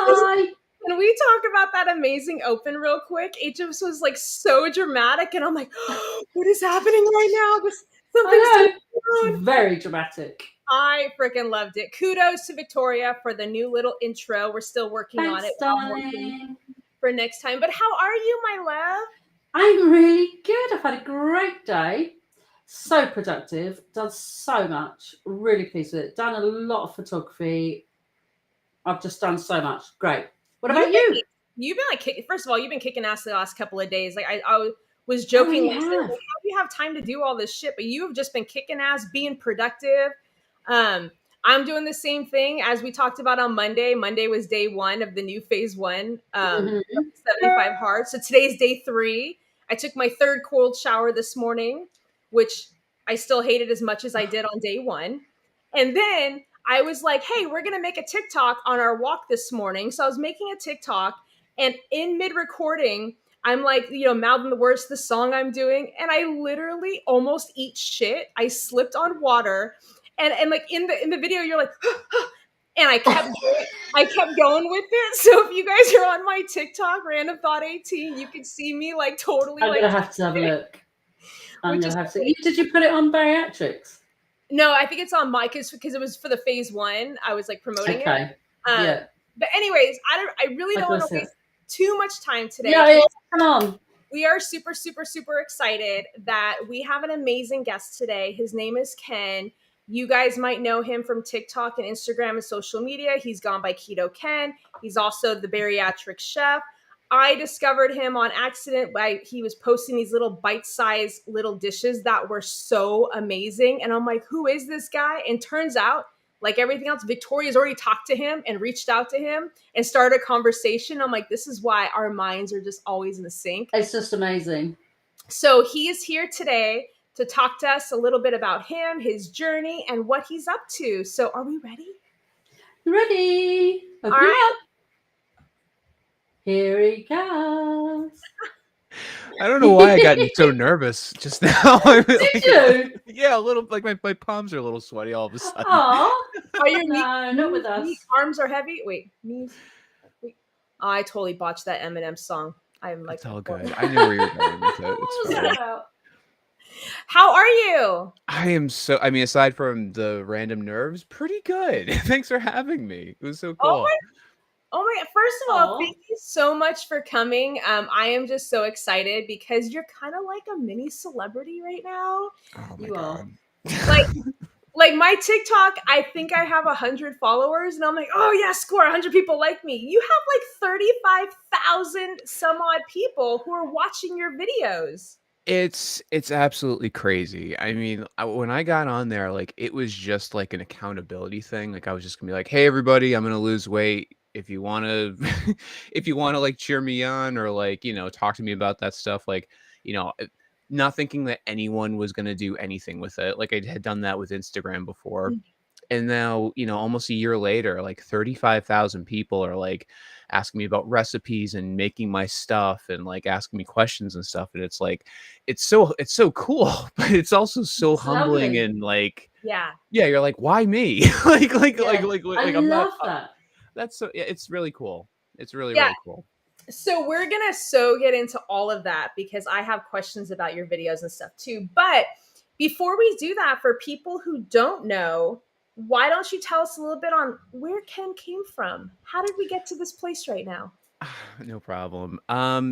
Hi. Can we talk about that amazing open real quick? It just was like so dramatic, and I'm like, oh, what is happening right now? Something's I know. going It's on. very dramatic. I freaking loved it. Kudos to Victoria for the new little intro. We're still working on Thanks, it. I'm working darling. for next time. But how are you, my love? I'm really good. I've had a great day. So productive. Done so much. Really pleased with it. Done a lot of photography. I've just done so much. Great. What about you? You've been like, first of all, you've been kicking ass the last couple of days. Like I was I joking, really like, have. how do you have time to do all this shit? But you have just been kicking ass, being productive. I'm doing the same thing as we talked about on Monday. Monday was day 1 of the new phase 1, Mm-hmm. 75 hard. So today's day 3. I took my 3rd cold shower this morning, which I still hated as much as I did on day 1. And then I was like, hey, we're going to make a TikTok on our walk this morning. So I was making a TikTok, and in mid recording, I'm like, mouthing the words to the song I'm doing. And I literally almost eat shit. I slipped on water. And like in the video, you're like, and I kept going with it. So if you guys are on my TikTok, Random Thought 18, you can see me like totally I'm like. going to have to have a look. I'm going to have to. Great. Did you put it on Bariatrics? No, I think it's on my because it was for the phase 1. I was like promoting it. Yeah. But anyways, I really don't want to waste too much time today. Yeah, come on. We are super, super, super excited that we have an amazing guest today. His name is Ken. You guys might know him from TikTok and Instagram and social media. He's gone by Keto Ken. He's also the bariatric chef. I discovered him on accident. He was posting these little bite-sized little dishes that were so amazing. And I'm like, who is this guy? And turns out, like everything else, Victoria's already talked to him and reached out to him and started a conversation. I'm like, this is why our minds are just always in sync. It's just amazing. So he is here today to talk to us a little bit about him, his journey, and what he's up to. So are we ready? Ready. All right. Up. Here he comes. I don't know why I got so nervous just now. Did you? Yeah, a little. Like my palms are a little sweaty all of a sudden. Oh, are your not with us. Arms are heavy. Wait, knees. Wait. Oh, I totally botched that Eminem song. I'm like, it's all good. I knew where you were going with it. It's fine. How are you? I am so. I mean, aside from the random nerves, pretty good. Thanks for having me. It was so cool. Oh my! First of all, thank you so much for coming. I am just so excited because you're kind of like a mini celebrity right now. Oh my God. Like my TikTok, I think I have 100 followers, and I'm like, oh yeah, score 100 people like me. You have like 35,000 some odd people who are watching your videos. It's absolutely crazy. I mean, when I got on there, like it was just like an accountability thing. Like I was just gonna be like, hey everybody, I'm gonna lose weight. If you wanna if you wanna like cheer me on or like, talk to me about that stuff, like, not thinking that anyone was gonna do anything with it. Like I had done that with Instagram before. Mm-hmm. And now, almost a year later, like 35,000 people are like asking me about recipes and making my stuff and like asking me questions and stuff. And it's like, it's so cool, but it's also so humbling and like, yeah, you're like, why me? like, I love that. That's so, it's really cool. It's really, really cool. So we're going to get into all of that because I have questions about your videos and stuff too. But before we do that, for people who don't know, why don't you tell us a little bit on where Ken came from? How did we get to this place right now? No problem.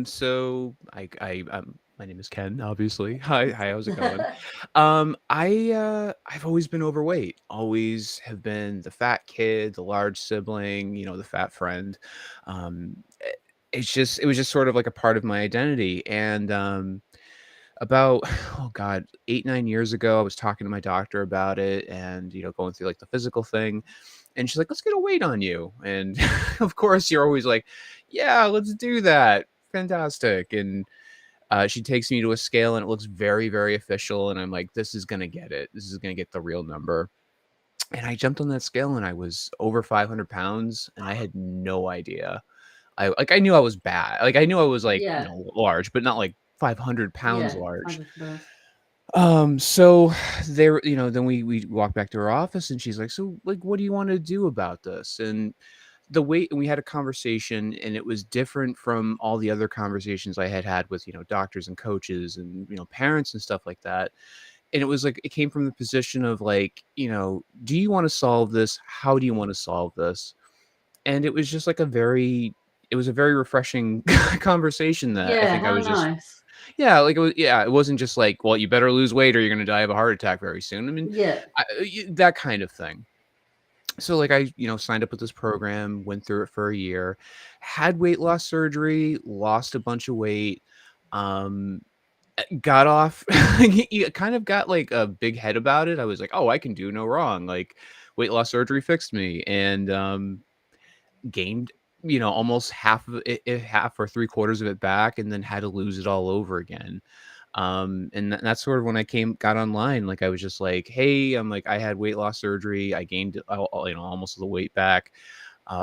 So my name is Ken, obviously. Hi, how's it going? I've always been overweight. Always have been the fat kid, the large sibling, the fat friend. It was just sort of like a part of my identity. And about 8-9 years ago, I was talking to my doctor about it and going through like the physical thing, and she's like, let's get a weight on you. And of course you're always like, yeah, let's do that, fantastic. And she takes me to a scale and it looks very, very official, and I'm like, this is gonna get the real number. And I jumped on that scale and I was over 500 pounds and I had no idea. I knew I was bad, like I knew I was like large, but not like 500 pounds large. So there, then we walked back to her office and she's like, so like, what do you want to do about this? And the way we had a conversation, and it was different from all the other conversations I had with, doctors and coaches and, parents and stuff like that. And it was like, it came from the position of like, do you want to solve this? How do you want to solve this? And it was just like it was a very refreshing conversation that I Yeah, think I how was just, nice. it wasn't just like, well, you better lose weight or you're going to die of a heart attack very soon. I mean, Yeah. that kind of thing. So like I, signed up with this program, went through it for a year, had weight loss surgery, lost a bunch of weight, um, got off, you kind of got like a big head about it. I was like, oh, I can do no wrong. Like weight loss surgery fixed me, and gained, almost half of it, half or three quarters of it back, and then had to lose it all over again. And that's sort of when I got online. Like I was just like, hey, I'm like, I had weight loss surgery. I gained, almost the weight back.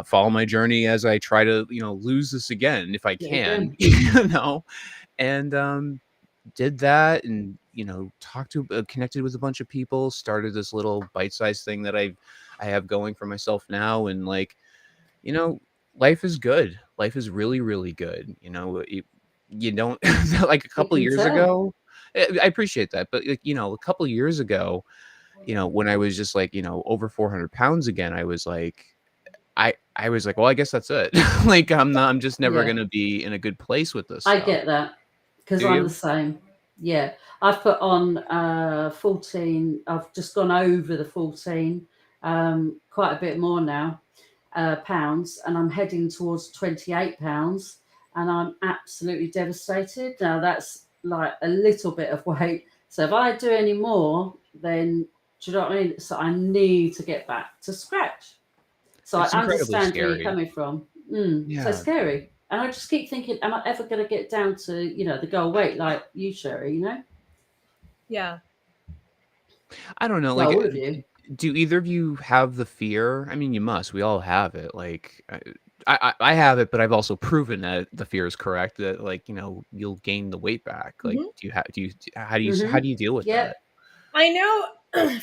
Follow my journey as I try to, lose this again if I Yeah, can, again. and did that, and talked to connected with a bunch of people, started this little bite-sized thing that I have going for myself now, and like, you know life is good. Life is really, really good. You don't like a You couple can years tell. ago. I appreciate that, but like, a couple years ago, when I was just like, over 400 pounds again, I was like, I was like, well, I guess that's it. Like I'm just never Yeah, gonna be in a good place with this I stuff. get that because Do I'm the you? same. Yeah, I've put on 14. I've just gone over the 14, quite a bit more now, pounds, and I'm heading towards 28 pounds, and I'm absolutely devastated. Now that's like a little bit of weight. So if I do any more, then do you know what I mean? So I need to get back to scratch. So I It's incredibly understand where you're scary. coming from. So Yeah. scary. And I just keep thinking, am I ever going to get down to, the goal weight like you, Sherry? Yeah. I don't know, Well, like, all of you. do either of you have the fear? I mean, you must. We all have it. Like, I have it, but I've also proven that the fear is correct. That like, you'll gain the weight back. Like, Mhm. how Mm-hmm. do you deal with that? Yep. I know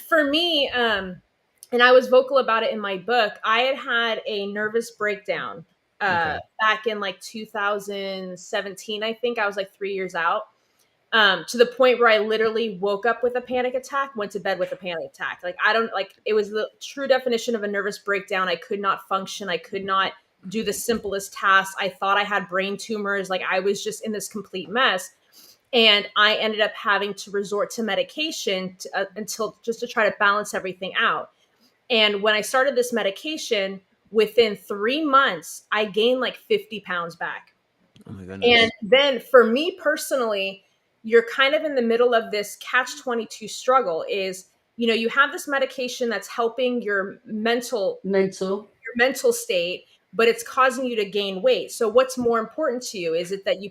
for me, and I was vocal about it in my book, I had a nervous breakdown Okay. back in like 2017. I think I was like 3 years out, to the point where I literally woke up with a panic attack, went to bed with a panic attack. Like, I don't like, it was the true definition of a nervous breakdown. I could not function. I could not do the simplest tasks. I thought I had brain tumors. Like, I was just in this complete mess. And I ended up having to resort to medication until just to try to balance everything out. And when I started this medication, within 3 months, I gained like 50 pounds back. Oh my And goodness. then for me personally, you're kind of in the middle of this catch 22 struggle is, you have this medication that's helping Mental. your mental state, but it's causing you to gain weight. So what's more important to you? Is it that you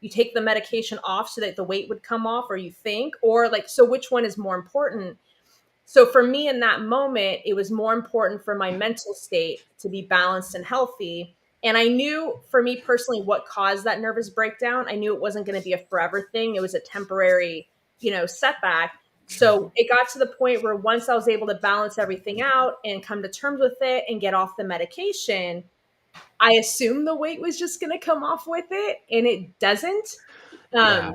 take the medication off so that the weight would come off, or you think, or like, so which one is more important? So for me in that moment, it was more important for my mental state to be balanced and healthy. And I knew for me personally what caused that nervous breakdown. I knew it wasn't going to be a forever thing. It was a temporary, setback. Sure. So it got to the point where once I was able to balance everything out and come to terms with it and get off the medication, I assumed the weight was just going to come off with it, and it doesn't. Yeah.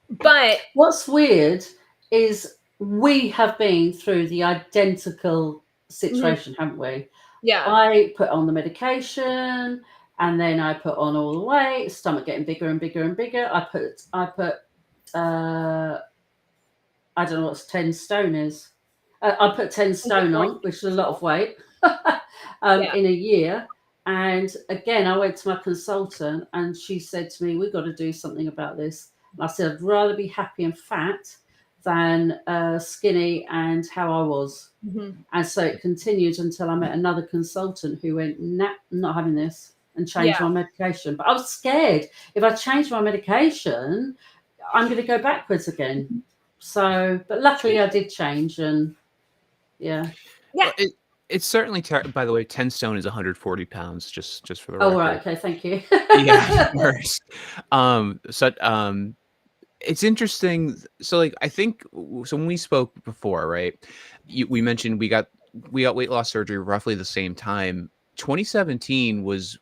But What's weird is we have been through the identical mhm, situation, haven't we? yeah, I put on the medication and then I put on all the weight, stomach getting bigger and bigger and bigger. I put uh I don't know what 10 stone is. I put 10 stone on, which is a lot of weight, yeah, in a year. And again, I went to my consultant and she said to me, we've got to do something about this. And I said, I'd rather be happy and fat than skinny and how I was. hmm, And so it continued until I met another consultant who went, nah, I'm not having this, and changed yeah. my medication. But I was scared if I changed my medication, I'm going to go backwards again. So, but luckily I did change, and yeah. Yeah. Well, it's certainly by the way, 10 stone is 140 pounds, just for the Oh, right. record. Okay. Thank you. Yeah, of course. So it's interesting. So like I think so when we spoke before, right? We mentioned we got weight loss surgery roughly the same time. 2017 was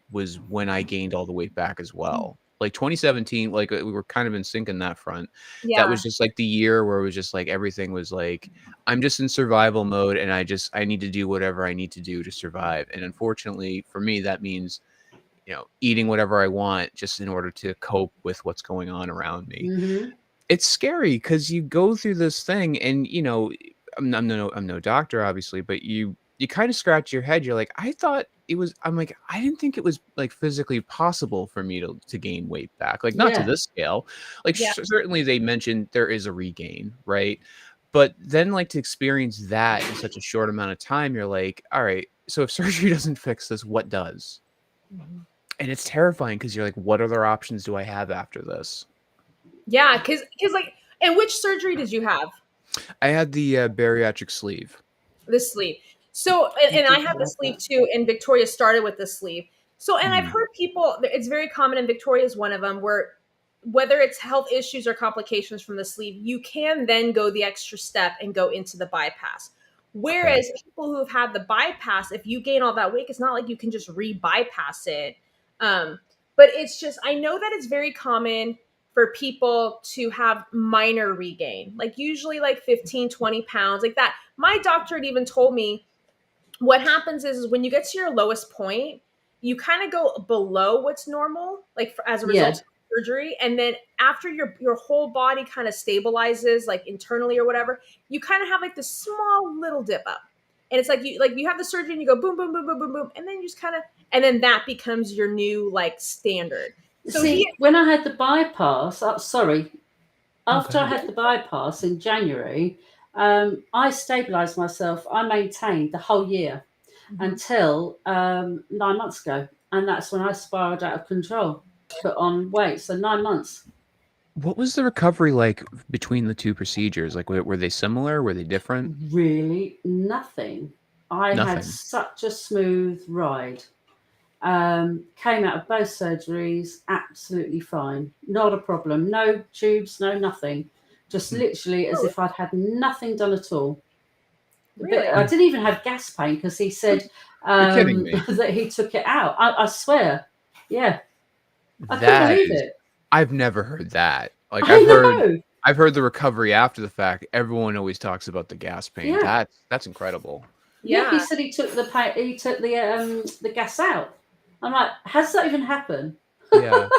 when I gained all the weight back as well. Like 2017, like we were kind of in sync in that front. That Yeah. was just like the year where it was just like everything was like, I'm just in survival mode and I need to do whatever I need to do to survive. And unfortunately for me, that means, eating whatever I want just in order to cope with what's going on around me. Mm-hmm. It's scary because you go through this thing and, I'm no doctor, obviously, but you kind of scratch your head. You're like, I'm like, I didn't think it was like physically possible for me to gain weight back. Like not to Yeah. this scale. Like Yeah. certainly they mentioned there is a regain, right? But then like to experience that in such a short amount of time, you're like, all right, so if surgery doesn't fix this, what does? And it's terrifying because you're like, what other options do I have after this? Yeah, because like, and which surgery did you have? I had the bariatric sleeve. The sleeve. So, and I had the sleeve too, and Victoria started with the sleeve. So, and I've heard people, it's very common, and Victoria is one of them, where whether it's health issues or complications from the sleeve, you can then go the extra step and go into the bypass. Whereas people who have had the bypass, if you gain all that weight, it's not like you can just re-bypass it. But it's just, I know that it's very common for people to have minor regain, like usually like 15, 20 pounds, like that. My doctor had even told me what happens is when you get to your lowest point, you kind of go below what's normal, like as a result of surgery. And then after your whole body kind of stabilizes, like internally or whatever, you kind of have like this small little dip up. And it's like you have the surgery and you go boom, boom, boom, boom, boom, boom. And then you just kind of, and then that becomes your new like standard. So when I had the bypass, after I had the bypass in January, I stabilized myself. I maintained the whole year until 9 months ago. And that's when I spiraled out of control, put on weight. So 9 months. What was the recovery like between the two procedures? Like, were they similar? Were they different? Really nothing. I had such a smooth ride. Came out of both surgeries absolutely fine. Not a problem. No tubes, no nothing. Just literally as if I'd had nothing done at all. Really? I didn't even have gas pain because he said that he took it out. I swear. Yeah. I couldn't believe it. I've never heard that. Like I've heard the recovery after the fact. Everyone always talks about the gas pain. Yeah. That's incredible. Yeah, he said he took the gas out. I'm like, has that even happened? Yeah.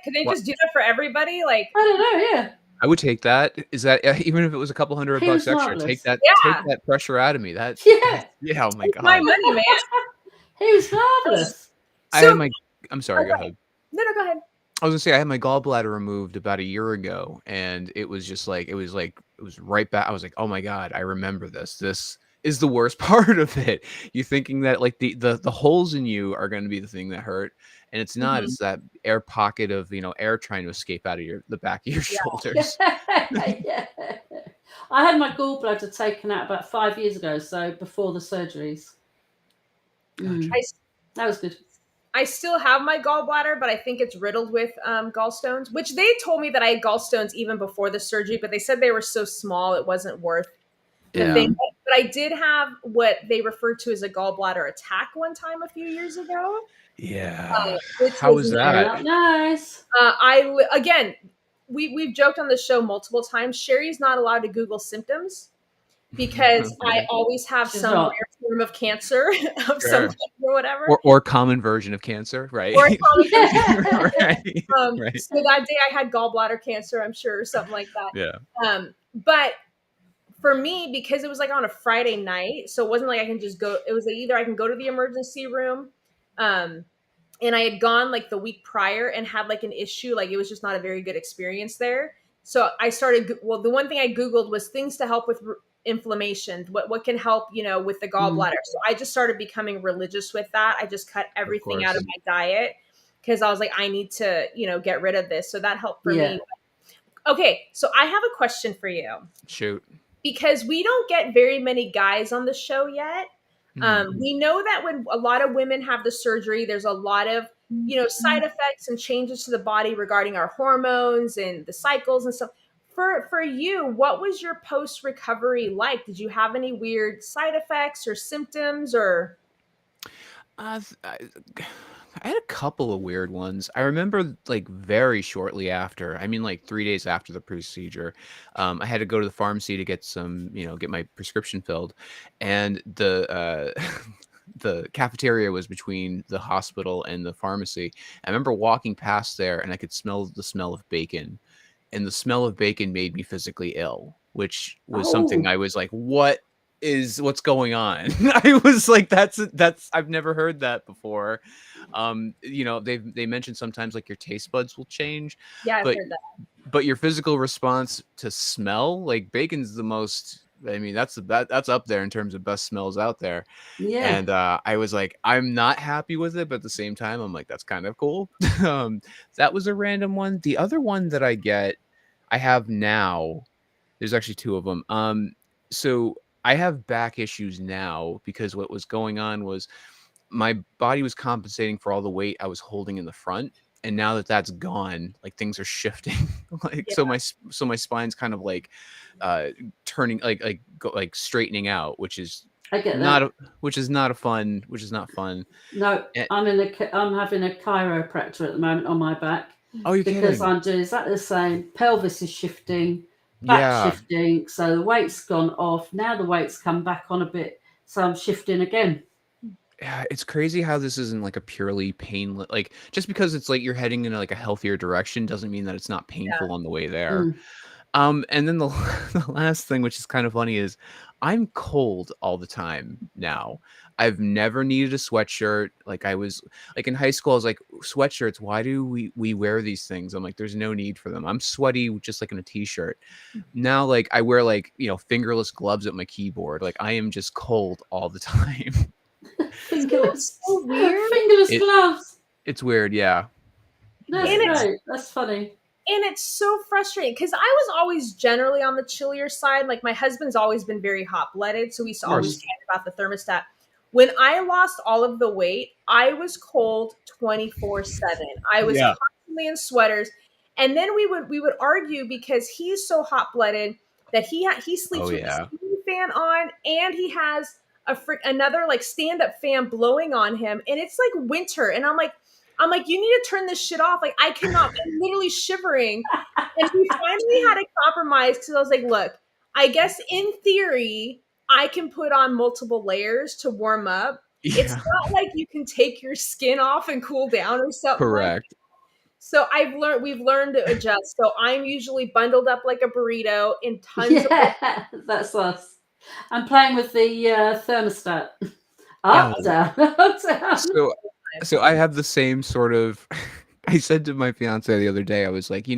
Can they just do that for everybody? Like, I don't know. Yeah. I would take that. Is that even if it was a couple $100 extra? Marvelous. Take that pressure out of me. Oh my god. My money, man. He was marvelous. I'm sorry. Go ahead. No, go ahead. I was gonna say I had my gallbladder removed about a year ago, and it was just like it was right back. I was like, oh my god, I remember this. This is the worst part of it. You thinking that like the holes in you are going to be the thing that hurt, and it's not. It's that air pocket of air trying to escape out of the back of your shoulders. Yeah. I had my gallbladder taken out about 5 years ago, so before the surgeries. Gotcha. That was good. I still have my gallbladder, but I think it's riddled with gallstones, which they told me that I had gallstones even before the surgery, but they said they were so small it wasn't worth the thing. But I did have what they referred to as a gallbladder attack one time a few years ago. Yeah. How was that? Nice. We've joked on the show multiple times. Sherry's not allowed to Google symptoms because I always have some rare form of cancer of some kind or whatever. Or common version of cancer, right? Or common version. Right. So that day I had gallbladder cancer, I'm sure, or something like that. Yeah. But for me, because it was like on a Friday night, so it wasn't like I can just go. It was like either I can go to the emergency room, and I had gone like the week prior and had like an issue, like it was just not a very good experience there. So I started. Well, the one thing I Googled was things to help with inflammation. What can help, with the gallbladder. So I just started becoming religious with that. I just cut everything out of my diet because I was like, I need to, get rid of this. So that helped for me. Okay, so I have a question for you. Shoot. Because we don't get very many guys on the show yet. We know that when a lot of women have the surgery, there's a lot of, side effects and changes to the body regarding our hormones and the cycles and stuff. For you, what was your post-recovery like? Did you have any weird side effects or symptoms or? I I had a couple of weird ones. I remember like very shortly after, I mean like 3 days after the procedure, I had to go to the pharmacy to get some, get my prescription filled, and the cafeteria was between the hospital and the pharmacy. I remember walking past there, and I could smell the smell of bacon, and the smell of bacon made me physically ill, which was something Oh, I was like, what's going on? I was like, that's I've never heard that before. They mentioned sometimes like your taste buds will change, Yeah, I've but heard that. your physical response to smell, like bacon's the most, I mean, that's up there in terms of best smells out there. yeah. And I was like, I'm not happy with it, but at the same time, I'm like, that's kind of cool. um, that was a random one. The other one that I have now, there's actually two of them. So I have back issues now because what was going on was my body was compensating for all the weight I was holding in the front. And now that that's gone, like things are shifting. Like Yeah. so my spine's kind of like uh turning like straightening out, which is I get not that. a, which is not a fun, which is not fun. No, And, I'm having a chiropractor at the moment on my back oh, you're because kidding? I'm doing exactly the same. Pelvis is shifting, back Yeah. shifting, so the weight's gone off. Now the weight's come back on a bit, so I'm shifting again. Yeah, it's crazy how this isn't like a purely like just because it's like you're heading in like a healthier direction doesn't mean that it's not painful on the way there. Mm. And then the the last thing, which is kind of funny, is I'm cold all the time now. I've never needed a sweatshirt. Like I was like in high school, I was like, sweatshirts, why do we wear these things? I'm like, there's no need for them. I'm sweaty just like in a t-shirt. Now, like I wear like, fingerless gloves at my keyboard. Like I am just cold all the time. Fingerless, So weird. fingerless It gloves. it's weird, yeah. That's And Yeah. it's great. That's funny. and it's so frustrating because I was always generally on the chillier side. Like my husband's always been very hot blooded, so we used to Of always course. talk about the thermostat. When I lost all of the weight, I was cold 24/7. I was Yeah. constantly in sweaters, and then we would argue because he's so hot blooded that he Oh sleeps with the yeah. ceiling fan on, and he has another like stand up fan blowing on him, and it's like winter, and I'm like, you need to turn this shit off. Like, I cannot. I'm literally shivering. And we finally had a compromise because I was like, look, I guess in theory, I can put on multiple layers to warm up. It's Yeah. not like you can take your skin off and cool down or something like that. Correct. So we've learned to adjust. So I'm usually bundled up like a burrito in tons of Yeah, that's us. I'm playing with the thermostat. Up, Oh, down, up, down. so I have the same sort of I said to my fiance the other day, I was like, you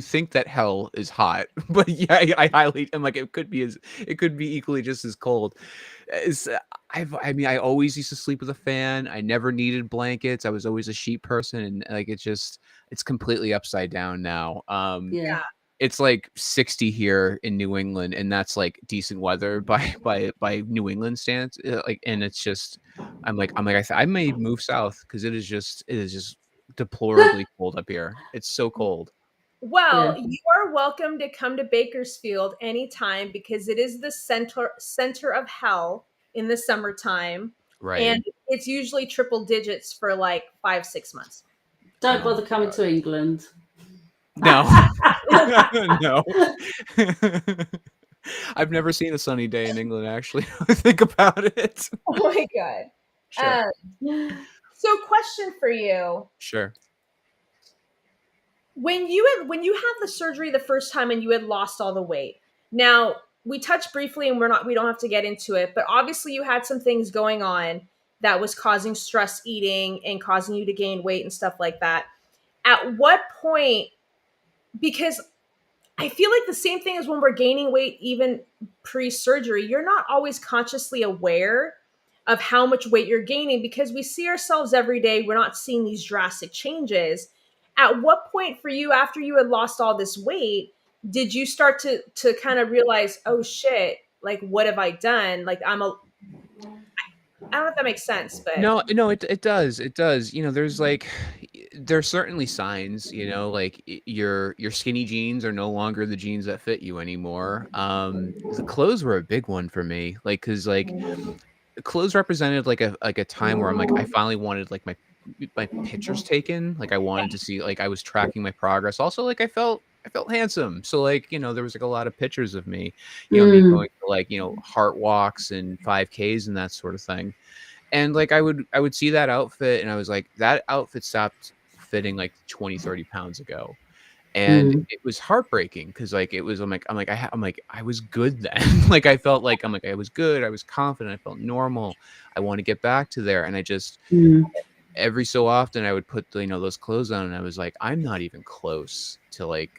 think that hell is hot, but yeah, I highly am like it could be equally just as cold. It's, I mean, I always used to sleep with a fan. I never needed blankets. I was always a sheet person, and like it's completely upside down now. Yeah, It's like 60 here in New England, and that's like decent weather by by New England standards. Like, and it's just, I may move south because it is just deplorably cold up here. It's so cold. yeah. Well, you are welcome to come to Bakersfield anytime because it is the center of hell in the summertime, Right. and it's usually triple digits for like 5-6 months. Don't Oh bother my coming God. to England. No. No. I've never seen a sunny day in England, actually. Think about it. Oh my god. Sure. So, question for you: Sure. when you had the surgery the first time and you had lost all the weight. Now we touched briefly, and we don't have to get into it, but obviously you had some things going on that was causing stress eating and causing you to gain weight and stuff like that. At what point? Because I feel like the same thing as when we're gaining weight, even pre-surgery, you're not always consciously aware of how much weight you're gaining because we see ourselves every day. We're not seeing these drastic changes. At what point for you, after you had lost all this weight, did you start to kind of realize, oh shit, like what have I done? Like I don't know if that makes sense, but No, no, it does. It does. There's like there's certainly signs, like your skinny jeans are no longer the jeans that fit you anymore. The clothes were a big one for me. Like, cause like clothes represented like a time where I'm like, I finally wanted like my pictures taken. Like I wanted to see, like I was tracking my progress. Also, like I felt handsome. So like, there was like a lot of pictures of me, me going to like, heart walks and 5Ks and that sort of thing. And like I would see that outfit and I was like, that outfit stopped fitting like 20, 30 pounds ago. And it was heartbreaking because like it was I'm like I was good then. Like I felt like I was good, I was confident, I felt normal. I want to get back to there. And I just every so often I would put those clothes on and I was like, I'm not even close to like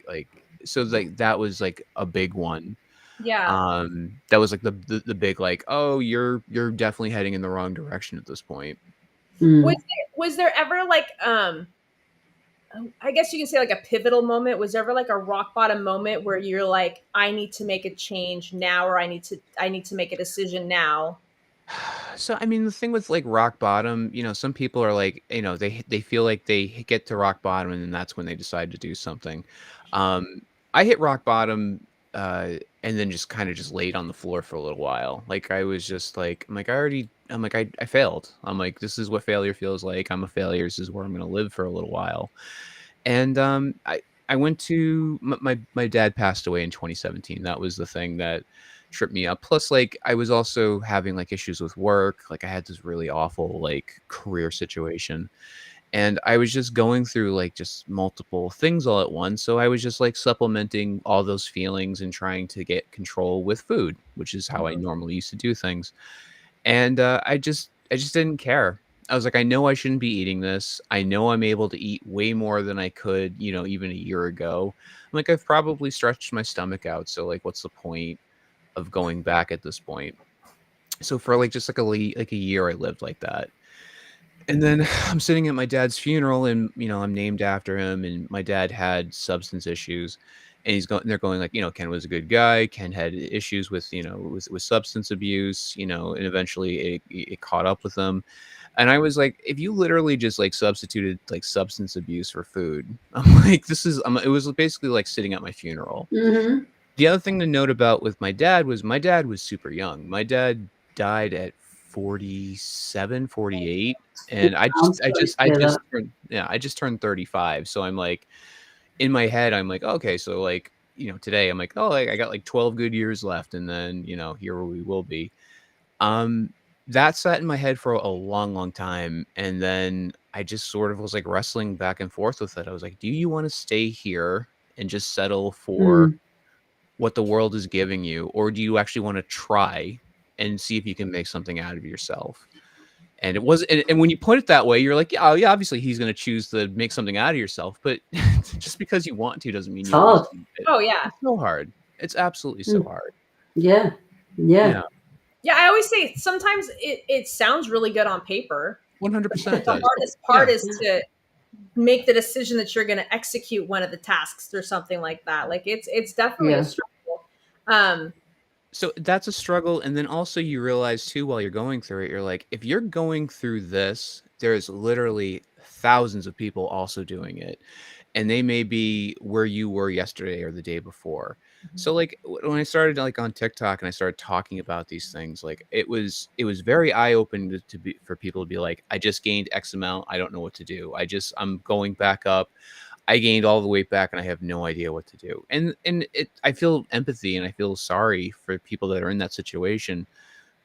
so like that was like a big one. Yeah. That was like the big like, oh, you're definitely heading in the wrong direction at this point. Was there ever like I guess you can say like a pivotal moment? Was there ever like a rock bottom moment where you're like, I need to make a change now, or I need to make a decision now? So I mean, the thing with like rock bottom, some people are like, they feel like they get to rock bottom and then that's when they decide to do something. Um, I hit rock bottom and then just kind of just laid on the floor for a little while. Like I was just like, I failed. I'm like, this is what failure feels like. I'm a failure. This is where I'm gonna live for a little while. And I went to my dad passed away in 2017. That was the thing that tripped me up. Plus, like I was also having like issues with work. Like I had this really awful like career situation. And I was just going through like just multiple things all at once. So I was just like supplementing all those feelings and trying to get control with food, which is how I normally used to do things. And I just didn't care. I was like, I know I shouldn't be eating this. I know I'm able to eat way more than I could, even a year ago. I'm like, I've probably stretched my stomach out. So like, what's the point of going back at this point? So for like just like like a year, I lived like that. And then I'm sitting at my dad's funeral, and I'm named after him. And my dad had substance issues, and they're going like, Ken was a good guy. Ken had issues with with substance abuse, and eventually it caught up with him. And I was like, if you literally just like substituted like substance abuse for food, I'm like, it was basically like sitting at my funeral. The other thing to note about with my dad was super young. My dad died at 47, 48, and I'm sorry to I hear that. just turned, yeah, I just turned 35. So I'm like, in my head, I'm like, okay, so like, today I'm like, oh, like, I got like 12 good years left, and then, here we will be. Um, that sat in my head for a long, long time, and then I just sort of was like wrestling back and forth with it. I was like, do you want to stay here and just settle for Mm. what the world is giving you, or do you actually want to try and see if you can make something out of yourself? And it was, and when you put it that way, you're like, yeah, yeah, obviously he's going to choose to make something out of yourself, but just because you want to doesn't mean It's you always hard. do it. Oh yeah. It's so hard. It's absolutely so Mm. hard. Yeah. Yeah. Yeah, Yeah, I always say sometimes it sounds really good on paper. 100% The it does. hardest part Yeah. is to make the decision that you're going to execute one of the tasks or something like that. Like it's definitely a Yeah. struggle. Um, So that's a struggle. And then also you realize too, while you're going through it, you're like, if you're going through this, there's literally thousands of people also doing it. And they may be where you were yesterday or the day before. So like when I started like on TikTok and I started talking about these things, like it was very eye-opening to be for people to be like, I just gained X amount. I don't know what to do. I'm going back up. I gained all the weight back and I have no idea what to do. And I feel empathy and I feel sorry for people that are in that situation,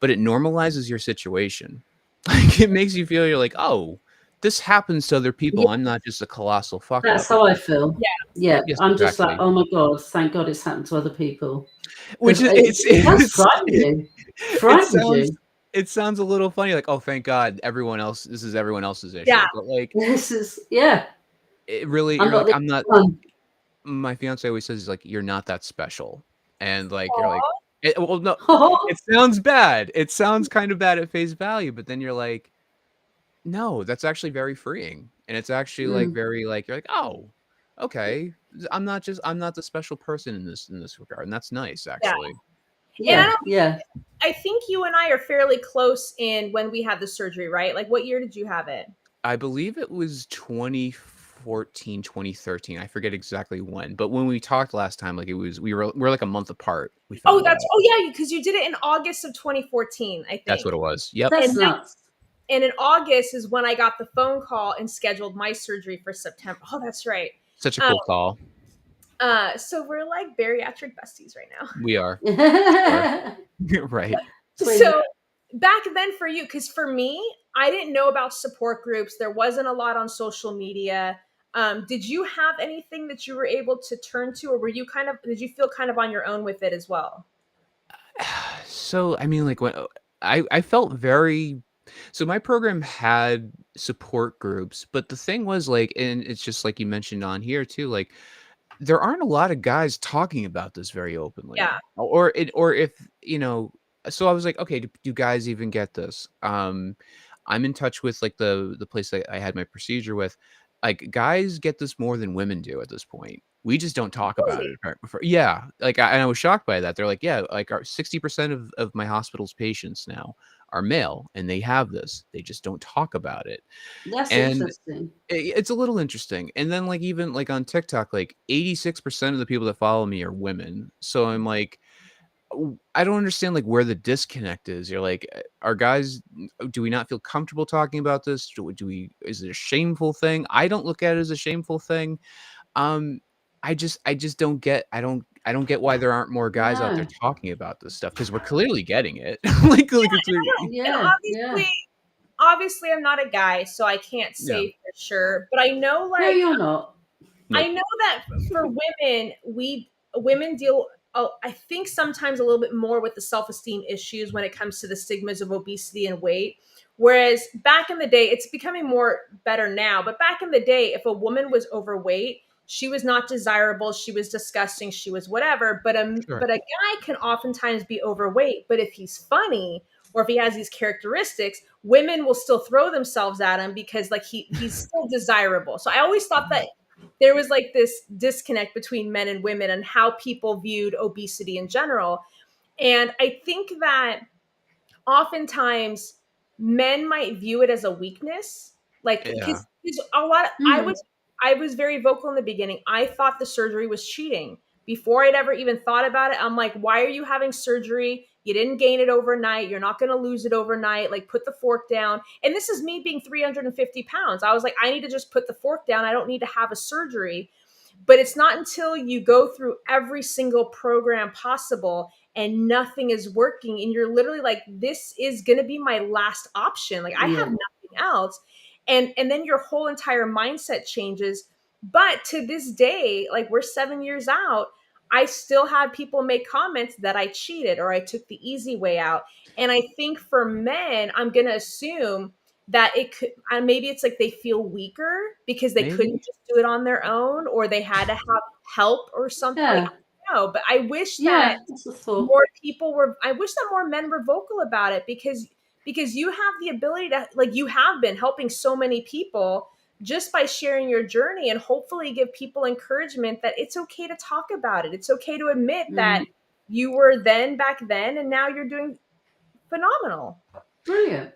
but it normalizes your situation. Like it makes you feel you're like, "Oh, this happens to other people. Yeah. I'm not just a colossal fuck That's up." how I feel. Yeah. Yes, I'm just like, exactly. oh my God, thank God it's happened to other people. Which Because is it does frighten you. it Frightens sounds you. it sounds a little funny, like, "Oh, thank God, this is everyone else's yeah, issue." But like, This is, yeah. it really, I'm you're not like, the "I'm not." only one. My fiance always says, like, "You're not that special." And, like, you're like, Aw. well, no, it sounds bad. It sounds kind of bad at face value, but then you're like, "No, that's actually very freeing." And it's actually, like, Mm. very, like, you're like, "Oh, okay. I'm not the special person in this regard." And that's nice, yeah. actually. And Yeah. Yeah. I think you and I are fairly close in when we had the surgery, right? Like, what year did you have it? I believe it was 2014. 2013. I forget exactly when, but when we talked last time, like we're like a month apart. We found out. Yeah, because you did it in August of 2014, I That's think. what it was. Yep. That's And nuts. and in August is when I got the phone call and scheduled my surgery for September. Oh, that's right. Such a Um, cool call. so we're like bariatric besties right now. We are. Right. Twins. So back then for you, because for me, I didn't know about support groups. There wasn't a lot on social media. Did you have anything that you were able to turn to, or did you feel kind of on your own with it as well? So, I mean, like when I felt very so my program had support groups, but the thing was like, and it's just like you mentioned on here too, like there aren't a lot of guys talking about this very openly. Yeah. Or if, so I was like, okay, do guys even get this? I'm in touch with like the place that I had my procedure with. Like guys get this more than women do at this point. We just don't talk about Really? it. Yeah, like and I was shocked by that. They're like, yeah, like our 60% of my hospital's patients now are male, and they have this. They just don't talk about it. That's And interesting. it's a little interesting. And then like even like on TikTok, like 86% of the people that follow me are women. So I'm like, I don't understand like where the disconnect is. You're like, are guys? Do we not feel comfortable talking about this? Do we? Is it a shameful thing? I don't look at it as a shameful thing. Um, I just don't get. I don't get why there aren't more guys out there No. talking about this stuff because we're clearly getting it. like we're clearly, And Yeah. Yeah. obviously I'm not a guy, so I can't yeah, say for sure, but I know No, like you're not. I nope, know that for women, women deal I think sometimes a little bit more with the self-esteem issues when it comes to the stigmas of obesity and weight. Whereas back in the day, it's becoming more better now, but back in the day, if a woman was overweight, she was not desirable, she was disgusting, she was whatever. sure, But a guy can oftentimes be overweight, but if he's funny or if he has these characteristics, women will still throw themselves at him because like he's still desirable. So I always thought that there was like this disconnect between men and women and how people viewed obesity in general. And I think that oftentimes men might view it as a weakness, like yeah, because a lot Mm. I was very vocal in the beginning. I thought the surgery was cheating before I'd ever even thought about it. I'm like, why are you having surgery? You didn't gain it overnight. You're not going to lose it overnight. Like, put the fork down. And this is me being 350 pounds. I was like, I need to just put the fork down. I don't need to have a surgery. But it's not until you go through every single program possible and nothing is working and you're literally like, this is going to be my last option, like I have Yeah. nothing else. And then your whole entire mindset changes. But to this day, like we're 7 years out, I still have people make comments that I cheated or I took the easy way out. And I think for men, I'm going to assume that it could maybe it's like they feel weaker because they couldn't maybe, just do it on their own or they had to have help or something. Like, Yeah. I don't know, but I wish that Yeah. That's a thought. more people were I wish that more men were vocal about it because you have the ability to, like, you have been helping so many people just by sharing your journey and hopefully give people encouragement that it's okay to talk about it. It's okay to admit that Mm. you were then back then and now you're doing phenomenal. Brilliant.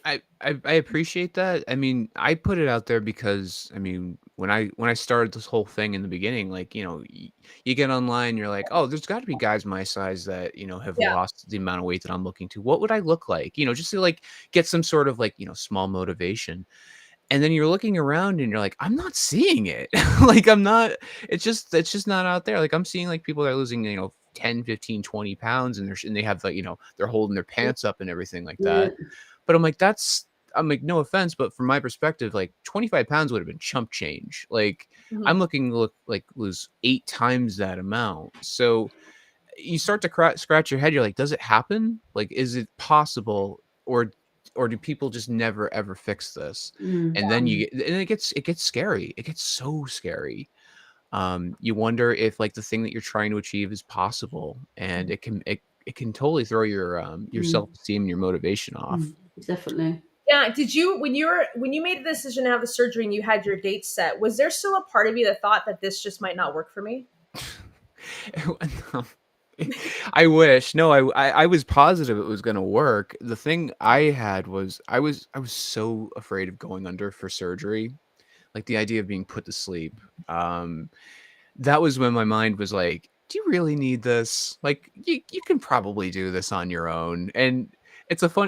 I appreciate that. I mean, I put it out there because I mean, when I started this whole thing in the beginning, like you get online, you're like, oh, there's got to be guys my size that have Yeah. lost the amount of weight that I'm looking to. What would I look like? Just to like get some sort of like small motivation. And then you're looking around and you're like, I'm not seeing it. like I'm not. It's just not out there. Like I'm seeing like people that are losing 10, 15, 20 pounds and they have like they're holding their pants up and everything like Yeah. that. But I'm like, no offense, but from my perspective, like 25 pounds would have been chump change. Like Mhm. I'm looking to lose 8 times that amount. So you start to scratch your head. You're like, does it happen? Like, is it possible? Or do people just never ever fix this? Mm. And then it gets scary. It gets so scary. You wonder if like the thing that you're trying to achieve is possible, and it can totally throw your Mm. self-esteem and your motivation off. Mm. Definitely. Yeah. Did you when you made the decision to have the surgery and you had your date set, was there still a part of you that thought that this just might not work for me? I wish. No, I was positive it was gonna work. The thing I had was I was so afraid of going under for surgery. like the idea of being put to sleep, that was when my mind was like, do you really need this? Like, you can probably do this on your own. And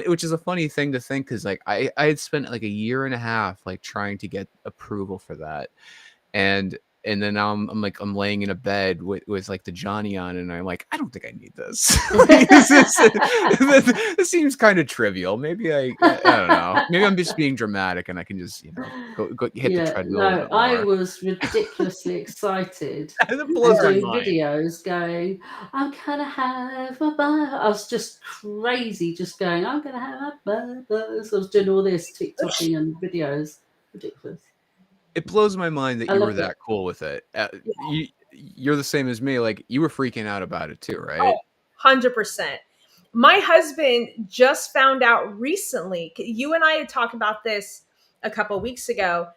which is a funny thing to think, because like I had spent like a year and a half like trying to get approval for that. And then now I'm laying in a bed with like the Johnny on, and I'm like, I don't think I need this. Like, this seems kind of trivial. Maybe I don't know. Maybe I'm just being dramatic, and I can just go hit the treadmill a little bit I more. was ridiculously excited That and blows my doing mind. videos going, I'm gonna have a buzz. I was just crazy, just going, I'm gonna have a buzz. I was doing all this TikToking and videos. Ridiculous. It blows my mind that I you were loved it. that cool with it. You're the same as me. Like, you were freaking out about it too, right? 100%. My husband just found out recently. You and I had talked about this a couple of weeks ago.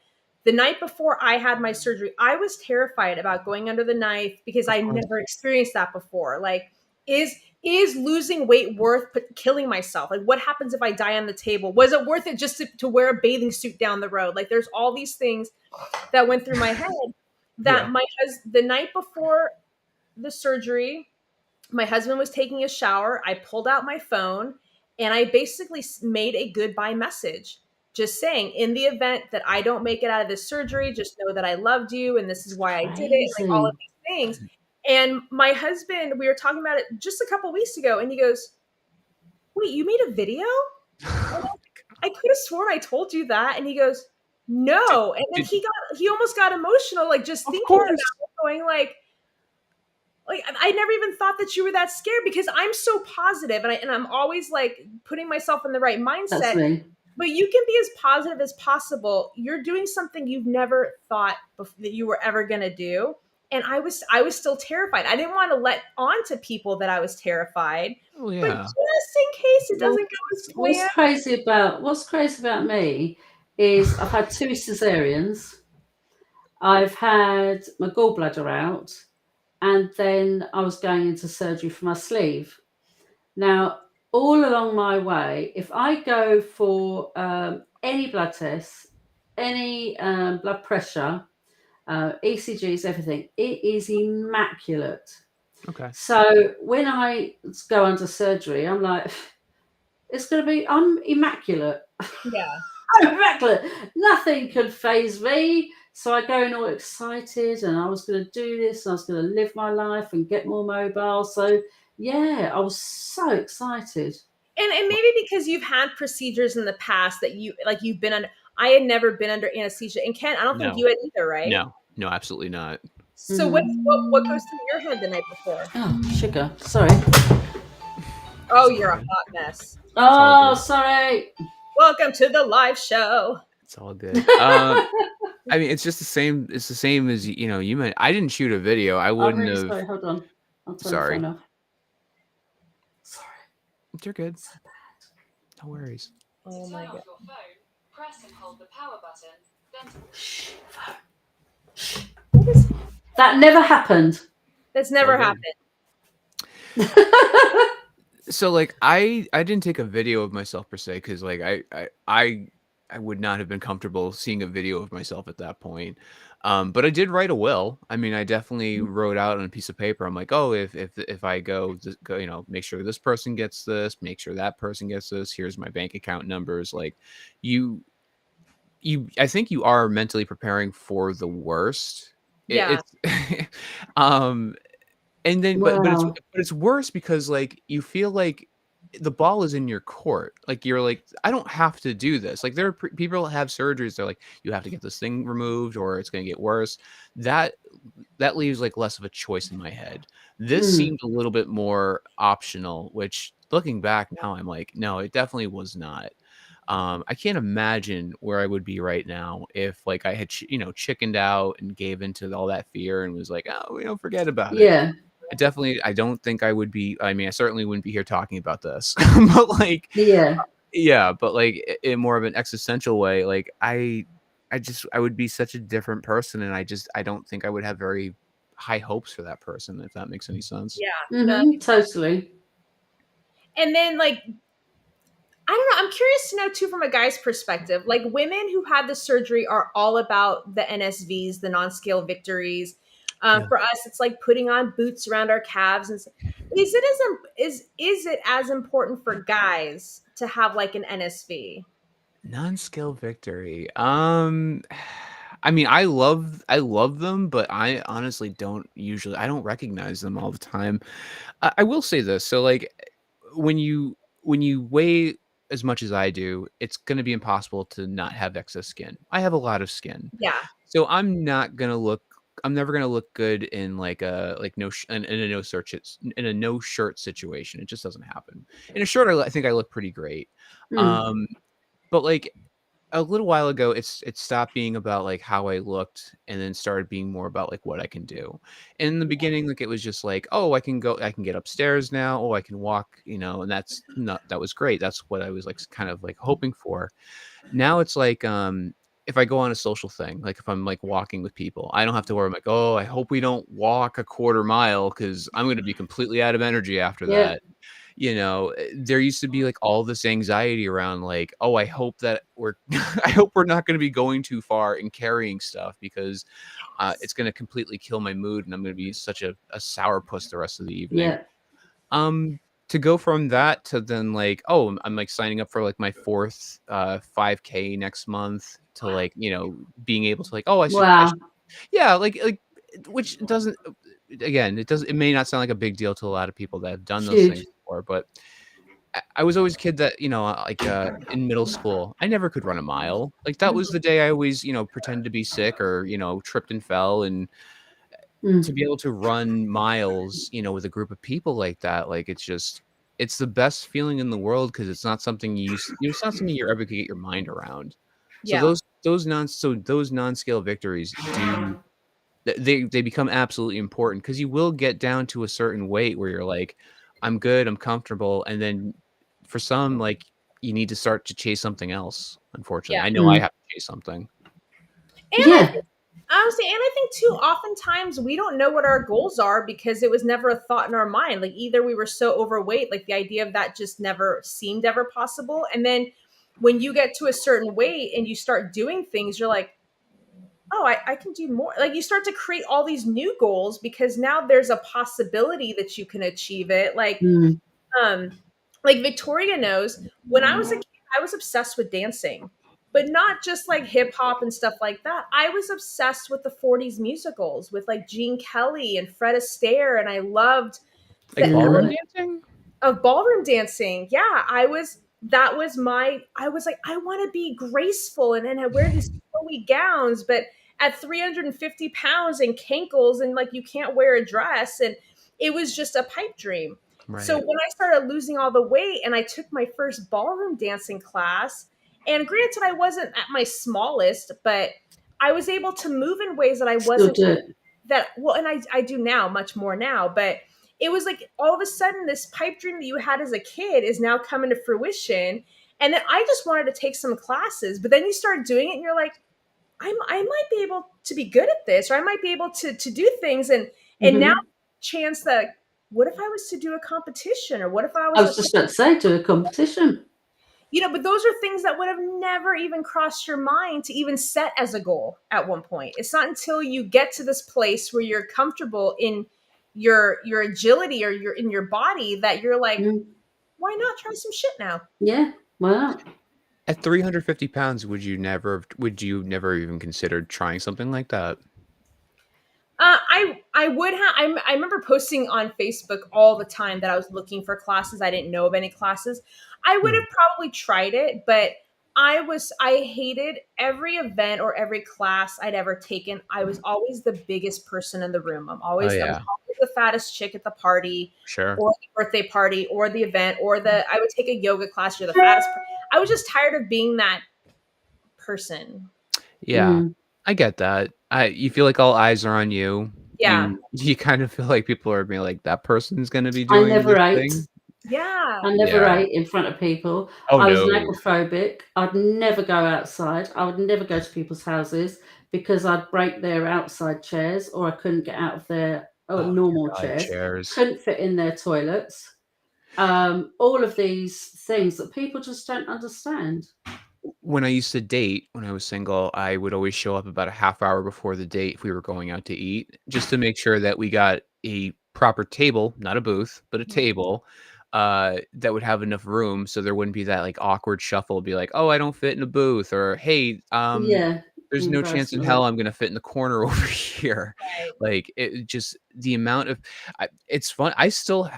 The night before I had my surgery, I was terrified about going under the knife because I never experienced that before. Like, is losing weight worth killing myself? Like, what happens if I die on the table? Was it worth it just to wear a bathing suit down the road? Like, there's all these things that went through my head that the night before the surgery, my husband was taking a shower. I pulled out my phone and I basically made a goodbye message, just saying, in the event that I don't make it out of this surgery, just know that I loved you and this is why I did it, like all of these things. And my husband, we were talking about it just a couple weeks ago, and he goes, wait, you made a video? I could have sworn I told you that. And he goes, no. And then he almost got emotional, like just thinking about it, going like I never even thought that you were that scared, because I'm so positive and I'm always like putting myself in the right mindset. That's me. But you can be as positive as possible. You're doing something you've never thought that you were ever going to do. And I was still terrified. I didn't want to let on to people that I was terrified. Oh yeah. But just in case it doesn't go as planned. What's crazy about me is I've had 2 cesareans. I've had my gallbladder out, and then I was going into surgery for my sleeve. Now, all along my way, if I go for any blood tests, any blood pressure, ECGs, everything, it is immaculate. Okay. So when I go under surgery, I'm like, I'm immaculate. Yeah. I'm immaculate. Nothing could phase me. So I go in all excited, and I was going to do this, and I was going to live my life and get more mobile. So yeah, I was so excited. And maybe because you've had procedures in the past that you've been under. I had never been under anesthesia, and Ken, I don't think you had either, right? No, absolutely not. So what goes through your head the night before? Oh, sugar. Sorry. Oh, you're a hot mess. Oh, sorry. Welcome to the live show. It's all good. I mean, it's just the same. It's the same as you meant. I didn't shoot a video. I wouldn't really have. Sorry, hold on. I'll turn the phone off. Sorry. You're good. No worries. Oh my God. Press and hold the power button. Then Shh. That never happened. That's never happened. So like I didn't take a video of myself per se, because like I would not have been comfortable seeing a video of myself at that point. But I did write a will. I mean, I definitely wrote out on a piece of paper. I'm like, oh, if I go, make sure this person gets this, make sure that person gets this. Here's my bank account numbers. Like, I think you are mentally preparing for the worst. Yeah. And then, but it's worse because like you feel like the ball is in your court. Like you're like, I don't have to do this. Like there are people that have surgeries. They're like, you have to get this thing removed or it's going to get worse. That leaves like less of a choice in my head. This seemed a little bit more optional, which looking back now, I'm like, no, it definitely was not. I can't imagine where I would be right now if like I had, chickened out and gave into all that fear and was like, oh, forget about it. Yeah. I don't think I would be. I mean, I certainly wouldn't be here talking about this, but like, but like in more of an existential way, like I would be such a different person, and I don't think I would have very high hopes for that person, if that makes any sense. Yeah, totally. And then like, I don't know. I'm curious to know too from a guy's perspective. Like women who had the surgery are all about the NSVs, the non-scale victories. Yeah. For us, it's like putting on boots around our calves. And is it as important for guys to have like an NSV? Non-scale victory. I mean, I love them, but I honestly I don't recognize them all the time. I will say this. So like when you weigh as much as I do, it's going to be impossible to not have excess skin. I have a lot of skin. Yeah, So I'm never going to look good in like a in a no shirt situation. It just doesn't happen. In a shirt I think I look pretty great. Um but like a little while ago, it stopped being about like how I looked and then started being more about like what I can do. In the beginning, like it was just like, oh, I can get upstairs now. Oh, I can walk, and that was great. That's what I was like kind of like hoping for. Now it's like, if I go on a social thing, like if I'm like walking with people, I don't have to worry. I'm like, oh, I hope we don't walk a quarter mile because I'm going to be completely out of energy after Yeah. that. There used to be like all this anxiety around like, oh, I hope that I hope we're not going to be going too far and carrying stuff because it's going to completely kill my mood and I'm going to be such a sourpuss the rest of the evening. Yeah. To go from that to then like, oh, I'm like signing up for like my fourth 5K next month to like, being able to like, oh, Wow. yeah, like which doesn't, again, it may not sound like a big deal to a lot of people that have done those Huge. things before, but I was always a kid that, in middle school, I never could run a mile. Like that was the day I always, pretended to be sick or, tripped and fell. And to be able to run miles, with a group of people like that, like it's the best feeling in the world because it's not something it's not something you're ever gonna get your mind around. So yeah, those non-scale victories they become absolutely important because you will get down to a certain weight where you're like, I'm good, I'm comfortable, and then for some, like you need to start to chase something else. Unfortunately, yeah. I know I have to chase something. And Yeah. honestly, and I think too, oftentimes we don't know what our goals are because it was never a thought in our mind. Like either we were so overweight, like the idea of that just never seemed ever possible. And then when you get to a certain weight and you start doing things, you're like, oh, I can do more. Like you start to create all these new goals because now there's a possibility that you can achieve it. Mm. Um, like Victoria knows, when I was a kid, I was obsessed with dancing, but not just like hip hop and stuff like that. I was obsessed with the 40s musicals with like Gene Kelly and Fred Astaire, and I loved Like the ballroom era dancing. of ballroom dancing. Yeah, I was like, I want to be graceful and I wear these flowy gowns, but at 350 pounds and cankles and like you can't wear a dress. And it was just a pipe dream. So Right. when I started losing all the weight and I took my first ballroom dancing class, and granted I wasn't at my smallest, but I was able to move in ways that I Still wasn't do it. and I do now much more now, but it was like all of a sudden this pipe dream that you had as a kid is now coming to fruition. And then I just wanted to take some classes, but then you start doing it and you're like, I might be able to be good at this, or I might be able to do things. And now chance that what if I was to do a competition, or what if I I was was just about to say, do a competition. but those are things that would have never even crossed your mind to even set as a goal at one point. It's not until you get to this place where you're comfortable in your agility or you're in your body that you're like, why not try some shit now? Yeah. Wow. At 350 pounds, would you never even consider trying something like that? I would have. I remember posting on Facebook all the time that I was looking for classes. I didn't know of any classes. I would have probably tried it, but I hated every event or every class I'd ever taken. I was always the biggest person in the room. I was always the fattest chick at the party, Sure. or the birthday party, or the event, or I would take a yoga class. You're the fattest. I was just tired of being that person. Yeah, I get that. You feel like all eyes are on you. Yeah. You kind of feel like people are being like, that person's going to be I doing never this ate. thing. Yeah. I never ate in front of people. Oh, I was no. agoraphobic. I'd never go outside. I would never go to people's houses because I'd break their outside chairs, or I couldn't get out of their normal chairs. Chairs. Couldn't fit in their toilets. All of these things that people just don't understand. When I used to date, when I was single, I would always show up about a half hour before the date if we were going out to eat, just to make sure that we got a proper table, not a booth, but a table, that would have enough room so there wouldn't be that, like, awkward shuffle, be like, "Oh, I don't fit in a booth," or, "Hey, Yeah, there's no chance in embarrassment. hell I'm gonna fit in the corner over here." Right. Like, it just the amount of it's fun. I still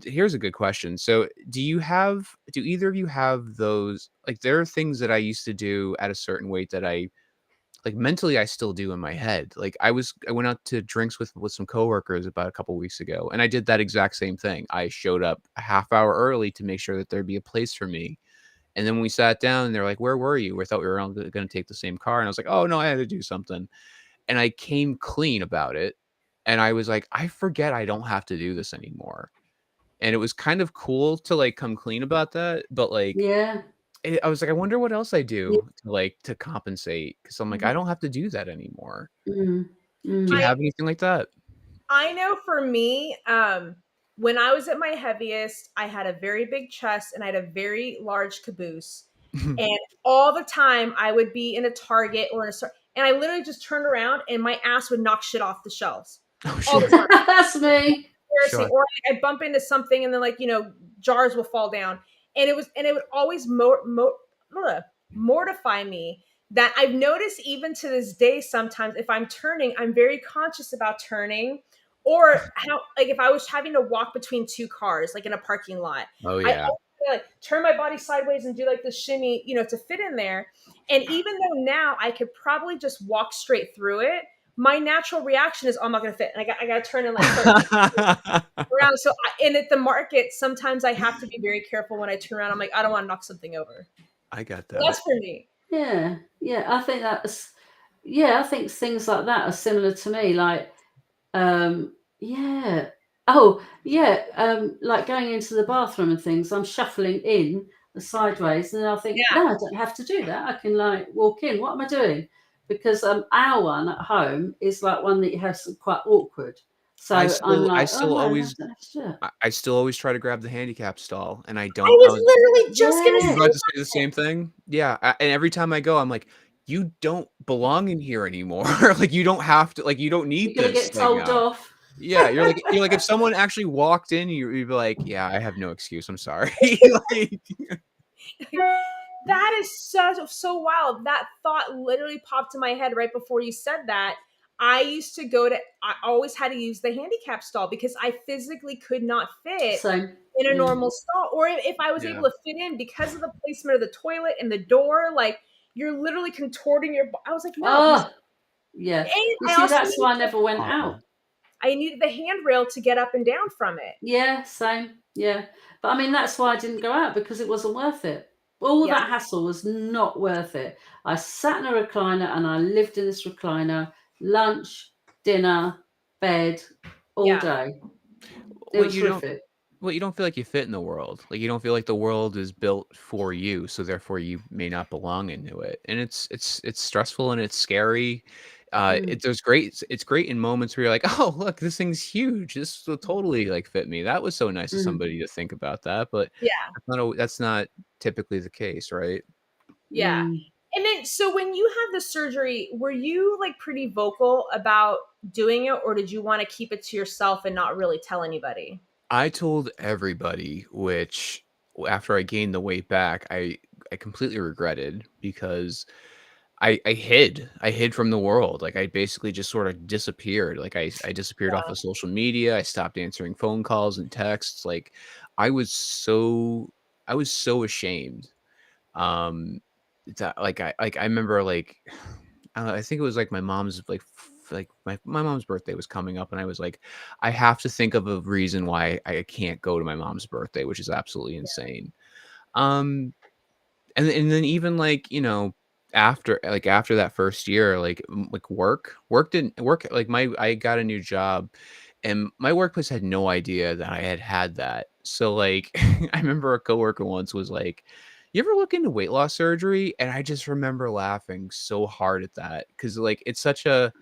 here's a good question. So, do either of you have those like, there are things that I used to do at a certain weight that I like, mentally, I still do in my head. Like, I went out to drinks with some coworkers about a couple weeks ago, and I did that exact same thing. I showed up a half hour early to make sure that there'd be a place for me. And then when we sat down, they're like, "Where were you? We thought we were all gonna take the same car." And I was like, "Oh, no, I had to do something." And I came clean about it. And I was like, "I forget I don't have to do this anymore." And it was kind of cool to, like, come clean about that, but, like, Yeah. I was like, "I wonder what else I Yeah. do to, like, to compensate," because 'cause I'm like, Mhm. "I don't have to do that anymore." Mm. Do you Mm. I have anything like that? I know for me, when I was at my heaviest, I had a very big chest and I had a very large caboose. And all the time I would be in a Target or in a store, and I literally just turned around and my ass would knock shit off the shelves Oh, all the sure, time. That's me. Embarrassing. sure. Or I bump into something and then, like, jars will fall down. And it would always mortify me that I've noticed even to this day. Sometimes if I'm turning, I'm very conscious about turning, or how, like, if I was having to walk between two cars, like in a parking lot, Oh, I yeah. always, like, turn my body sideways and do like the shimmy, to fit in there. And even though now I could probably just walk straight through it, my natural reaction is, oh, I'm not going to fit. And I got to turn and, like, start around. So, and at the market, sometimes I have to be very careful when I turn around. I'm like, I don't want to knock something over. I got So that's that. for me. Yeah. Yeah. I think things like that are similar to me. Like, yeah. Oh, yeah. Like going into the bathroom and things, I'm shuffling in sideways, and I think, Yeah. no, I don't have to do that. I can, like, walk in. What am I doing? Because our one at home is like one that you have quite awkward. So I'm I like, oh still no, I always don't have to do it. I still always try to grab the handicap stall, and I I don't. was literally just going to You Yeah. say about to say the that. same thing? Yeah, and every time I go, I'm like, "You don't belong in here anymore." Like, you don't have to, like, you don't need You're gonna this get thing told now. off. Yeah, you're like, if someone actually walked in, you'd be like, "Yeah, I have no excuse, I'm sorry." Like, That is so wild. That thought literally popped in my head right before you said that. I always had to use the handicap stall because I physically could not fit So in a yeah. normal stall. Or if I was yeah. able to fit in because of the placement of the toilet and the door, like, you're literally contorting I was like, no. Oh, yeah. And You I see, also that's why I never went Aw. out. needed the handrail to get up and down from it. Yeah, same. Yeah. But I mean, that's why I didn't go out, because it wasn't worth it. All Yeah. that hassle was not worth it. I sat in a recliner and I lived in this recliner, lunch, dinner, bed, all Yeah. day. It What was you don't horrific. Well, you don't feel like you fit in the world. Like, you don't feel like the world is built for you, so therefore you may not belong into it. And it's stressful and it's scary. Mm, It's great in moments where you're like, "Oh, look, this thing's huge. This will totally, like, fit me." That was so nice of mm, somebody to think about that, but Yeah. that's not typically the case, right? Yeah. mm. And then, so when you had the surgery, were you, like, pretty vocal about doing it, or did you want to keep it to yourself and not really tell anybody? I told everybody, which after I gained the weight back, I completely regretted because I hid. I hid from the world. Like, I basically just sort of disappeared. Like, I disappeared off Yeah. of social media. I stopped answering phone calls and texts. Like, I was so I was so ashamed. Um that I remember, like, I think it was like my mom's, like, like my mom's birthday was coming up, and I was like, I have to think of a reason why I can't go to my mom's birthday, which is absolutely insane. Um and then even, like, after that first year, like, like, work didn't work, like, my I got a new job, and my workplace had no idea that I had that. So, like, I remember a coworker once was like, "You ever look into weight loss surgery?" And I just remember laughing so hard at that because, like, it's such an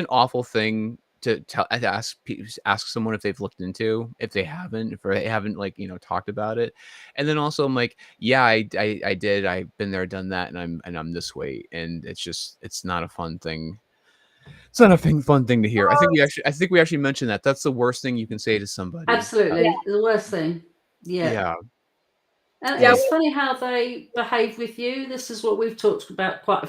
awful thing to tell to ask someone if they've looked into, if they haven't, if they haven't, like, talked about it. And then also I'm like, yeah, I did. I've been there, done that, and I'm this weight. And it's not a fun thing. It's not a fun thing to hear. I think we actually mentioned that. That's the worst thing you can say to somebody. Absolutely. The worst thing. Yeah. Yeah. And Yeah, it's funny how they behave with you. This is what we've talked about quite a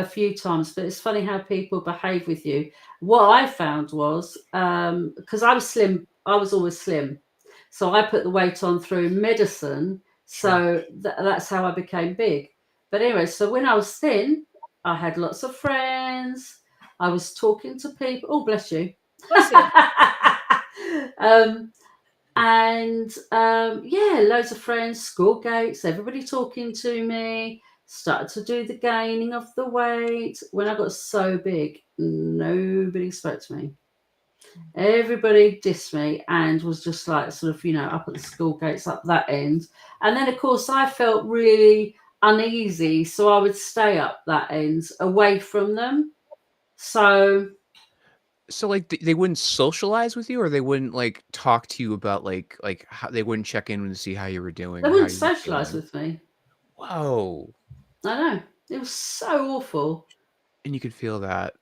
few times, but it's funny how people behave with you. What I found was because I was slim, I was always slim. So I put the weight on through medicine. So that's how I became big. But anyway, so when I was thin, I had lots of friends. I was talking to people. Oh, bless you. bless you. Yeah, loads of friends, school gates, everybody talking to me, started to do the gaining of the weight. When I got so big, nobody spoke to me. Everybody dissed me and was just like sort of, up at the school gates, up that end. And then, of course, I felt really uneasy. So I would stay up that end away from them. So like they wouldn't socialize with you, or they wouldn't like talk to you about like how they wouldn't check in to see how you were doing they or how wouldn't you were socialise feeling. with me. Whoa. I know. It was so awful. And you could feel that.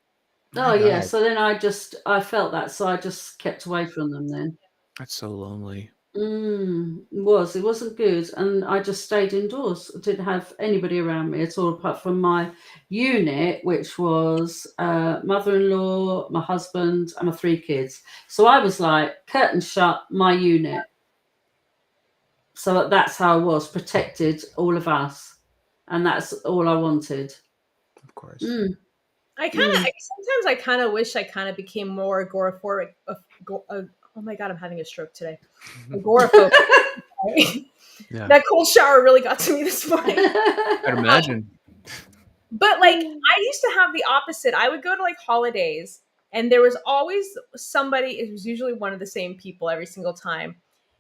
Oh My yeah, God, so then I felt that, so I just kept away from them then. that's so lonely. It wasn't good, and I just stayed indoors. I didn't have anybody around me at all apart from my unit, which was mother-in-law, my husband, and my 3 kids. So I was like curtain shut, my unit. So that's how I was, protected all of us, and that's all I wanted. Of course. Sometimes I kind of wish I kind of became more agoraphobic. Oh my God, I'm having a stroke today. Agoraphobic. Yeah. That cold shower really got to me this morning. I'd imagine. But like I used to have the opposite. I would go to like holidays and there was always somebody, it was usually one of the same people every single time.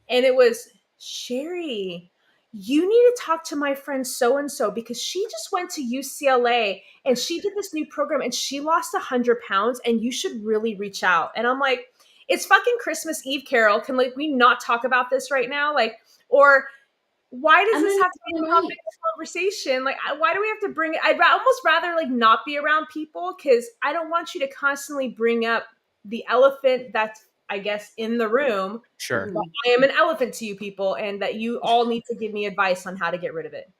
And it was, Sherry, you need to talk to my friend so and so because she just went to UCLA and she did this new program and she lost 100 pounds and you should really reach out. And I'm like, it's fucking Christmas Eve, Carol. Can like we not talk about this right now? Like, or why does this have to be a topic of conversation? Like, why do we have to bring it? I'd almost rather like not be around people because I don't want you to constantly bring up the elephant that's, I guess, in the room. Sure. I am an elephant to you people, and that you all need to give me advice on how to get rid of it.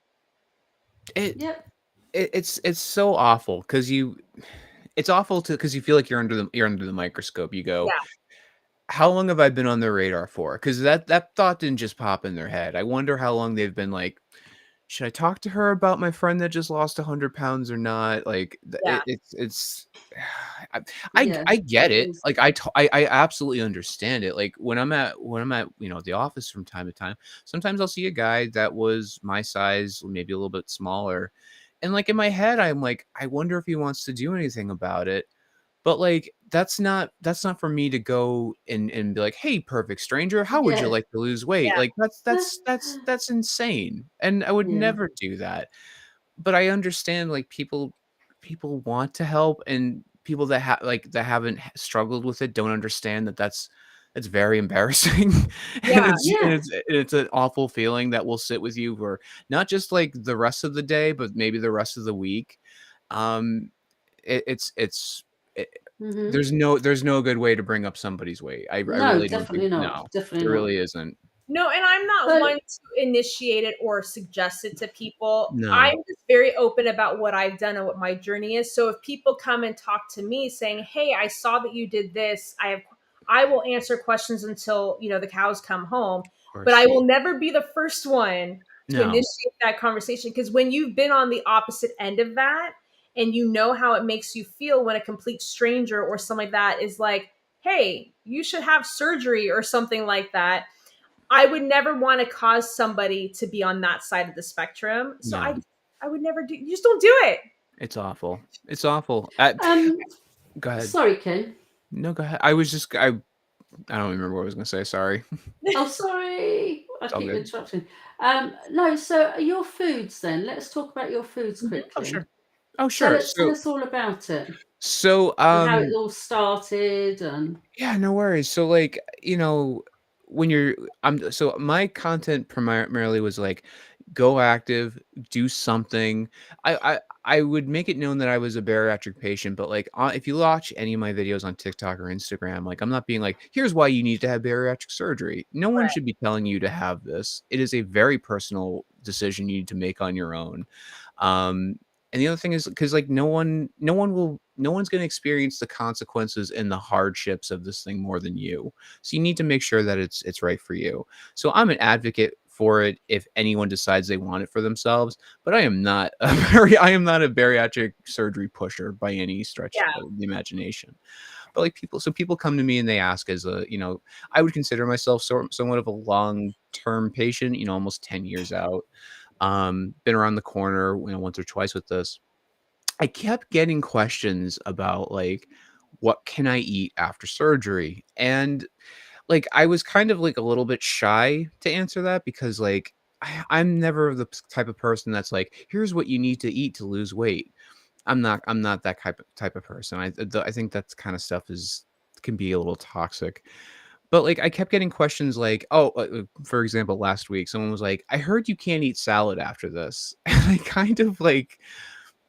It's so awful because it's awful because you feel like you're under the microscope. You go, Yeah. how long have I been on their radar for? Because that thought didn't just pop in their head. I wonder how long they've been like, should I talk to her about my friend that just lost 100 pounds or not? Like, Yeah. it's. I get it. is. Like I absolutely understand it. Like when I'm at the office from time to time, sometimes I'll see a guy that was my size, maybe a little bit smaller, and like in my head, I'm like, I wonder if he wants to do anything about it. But like that's not for me to go and be like, hey, perfect stranger, how would you Yeah. like to lose weight? Yeah. Like that's insane. And I would Yeah. never do that. But I understand like people want to help, and people that that haven't struggled with it don't understand that that's very embarrassing. Yeah. And it's an awful feeling that will sit with you for not just like the rest of the day, but maybe the rest of the week. Um, it's there's no good way to bring up somebody's weight. I No, really don't definitely think. not. No, Definitely there not. really isn't. No, and I'm not But- one to initiate it or suggest it to people. No. I'm just very open about what I've done and what my journey is. So if people come and talk to me saying, "Hey, I saw that you did this," I will answer questions until, the cows come home. But I will never be the first one to No. initiate that conversation, because when you've been on the opposite end of that and you know how it makes you feel when a complete stranger or something like that is like, "Hey, you should have surgery," or something like that. I would never want to cause somebody to be on that side of the spectrum. So No. I would never do. You just don't do it. It's awful. It's awful. Go ahead. Sorry, Ken. No, go ahead. I don't remember what I was going to say. Sorry. Oh, sorry. I all keep good. interrupting. No, so your foods then. Let's talk about your foods quickly. Oh, sure. Tell us all about it. So, and how it all started and yeah, no worries. So, like, when so my content primarily was like, go active, do something. I would make it known that I was a bariatric patient, but like, if you watch any of my videos on TikTok or Instagram, like, I'm not being like, here's why you need to have bariatric surgery. No one Right. should be telling you to have this. It is a very personal decision you need to make on your own. Um, and the other thing is because like no one's going to experience the consequences and the hardships of this thing more than you. So you need to make sure that it's right for you. So I'm an advocate for it if anyone decides they want it for themselves, but I am not I am not a bariatric surgery pusher by any stretch Yeah. of the imagination. But like people come to me and they ask as I would consider myself somewhat of a long-term patient, almost 10 years out. Been around the corner, once or twice with this. I kept getting questions about like, what can I eat after surgery? And like, I was kind of like a little bit shy to answer that because like, I'm never the type of person that's like, here's what you need to eat to lose weight. I'm not that type of person. I think that's kind of stuff can be a little toxic. But like, I kept getting questions like, oh, for example, last week, someone was like, I heard you can't eat salad after this. And I kind of like,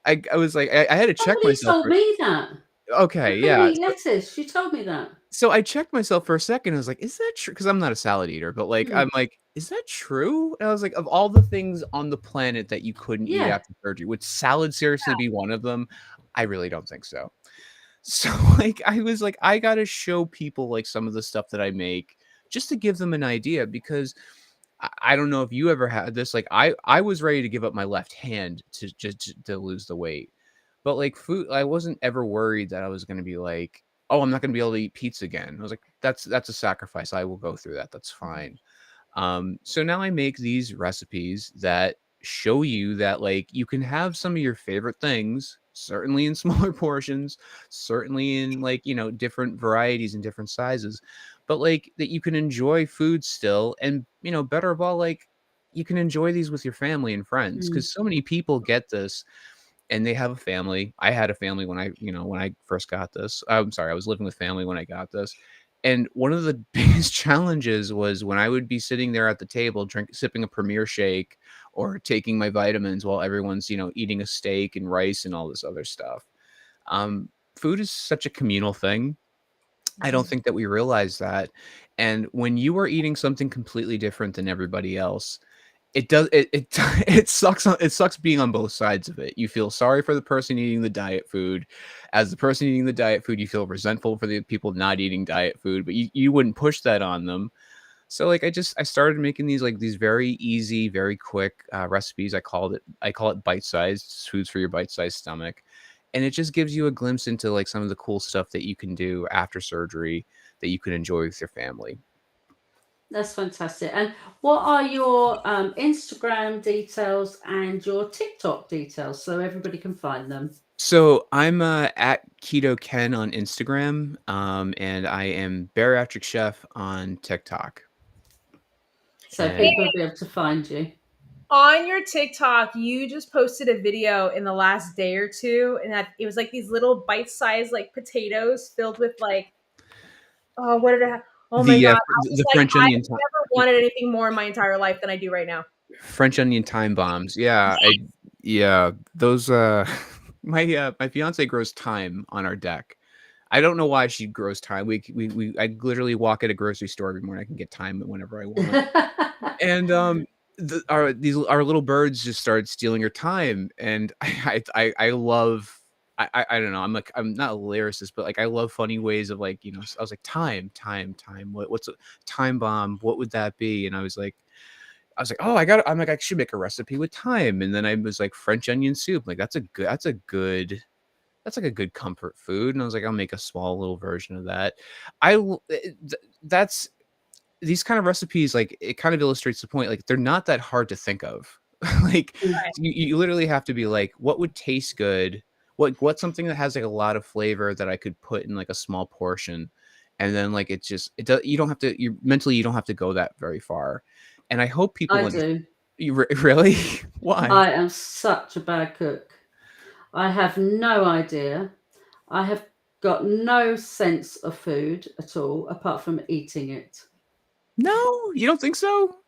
I was like, I had to check somebody myself. told me that. Okay, You couldn't yeah. eat lettuce. She told me that. So I checked myself for a second. I was like, is that true? Because I'm not a salad eater, but like, Hmm. I'm like, is that true? And I was like, of all the things on the planet that you couldn't eat Yeah. after surgery, would salad seriously be one of them? I really don't think so. So like, I was like, I gotta show people like some of the stuff that I make just to give them an idea because I don't know if you ever had this. Like, I was ready to give up my left hand to just to lose the weight. But like food, I wasn't ever worried that I was going to be like, oh, I'm not going to be able to eat pizza again. I was like, that's a sacrifice. I will go through that. That's fine. So now I make these recipes that show you that like you can have some of your favorite things, certainly in smaller portions, certainly in like, different varieties and different sizes, but like that you can enjoy food still. And, better of all, like you can enjoy these with your family and friends Mm. because so many people get this and they have a family. I had a family when I first got this. I'm sorry, I was living with family when I got this. And one of the biggest challenges was when I would be sitting there at the table, sipping a Premier shake or taking my vitamins while everyone's, eating a steak and rice and all this other stuff. Food is such a communal thing. I don't think that we realize that. And when you are eating something completely different than everybody else, it it sucks being on both sides of it. You feel sorry for the person eating the diet food. As the person eating the diet food, you feel resentful for the people not eating diet food, but you wouldn't push that on them. So like I started making these very easy, very quick recipes. I call it bite-sized foods for your bite-sized stomach. And it just gives you a glimpse into like some of the cool stuff that you can do after surgery that you can enjoy with your family. That's fantastic. And what are your Instagram details and your TikTok details so everybody can find them? So I'm at Keto Ken on Instagram, and I am Bariatric Chef on TikTok. So And people will be able to find you. On your TikTok, you just posted a video in the last day or two, and that it was like these little bite-sized like potatoes filled with like, oh, what did it have? Oh my God. I was the like, French I've onion never wanted anything more in my entire life than I do right now. French onion time bombs. Yeah, those my fiance grows thyme on our deck. I don't know why she grows thyme. I literally walk at a grocery store every morning. I can get thyme whenever I want. And our little birds just started stealing her time, and I love I don't know, I'm not a lyricist, but like I love funny ways of like, I was like, time, what's a time bomb, what would that be? And oh, I'm like, I should make a recipe with thyme. And then I was like, French onion soup, like that's like a good comfort food. And I was like, I'll make a small little version of that. That's these kind of recipes, like it kind of illustrates the point. Like they're not that hard to think of. Like Right. you literally have to be like, what would taste good? What's something that has like a lot of flavor that I could put in like a small portion, and then like it does. You don't have to. You don't have to go that very far. And I hope people I do. Really why? I am such a bad cook. I have no idea. I have got no sense of food at all apart from eating it. No, you don't think so?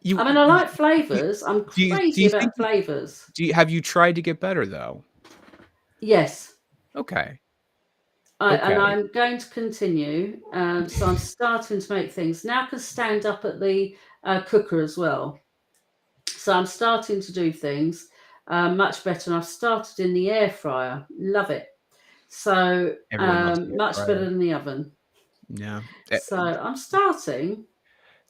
I mean, I like flavors. I'm do you crazy about flavors. have you tried to get better though? Yes. Okay. And Okay. I'm going to continue. So I'm starting to make things. Now I can stand up at the cooker as well. So I'm starting to do things much better. And I've started in the air fryer. Love it. So Everyone loves the air much fryer. better than the oven. Yeah. So I'm starting.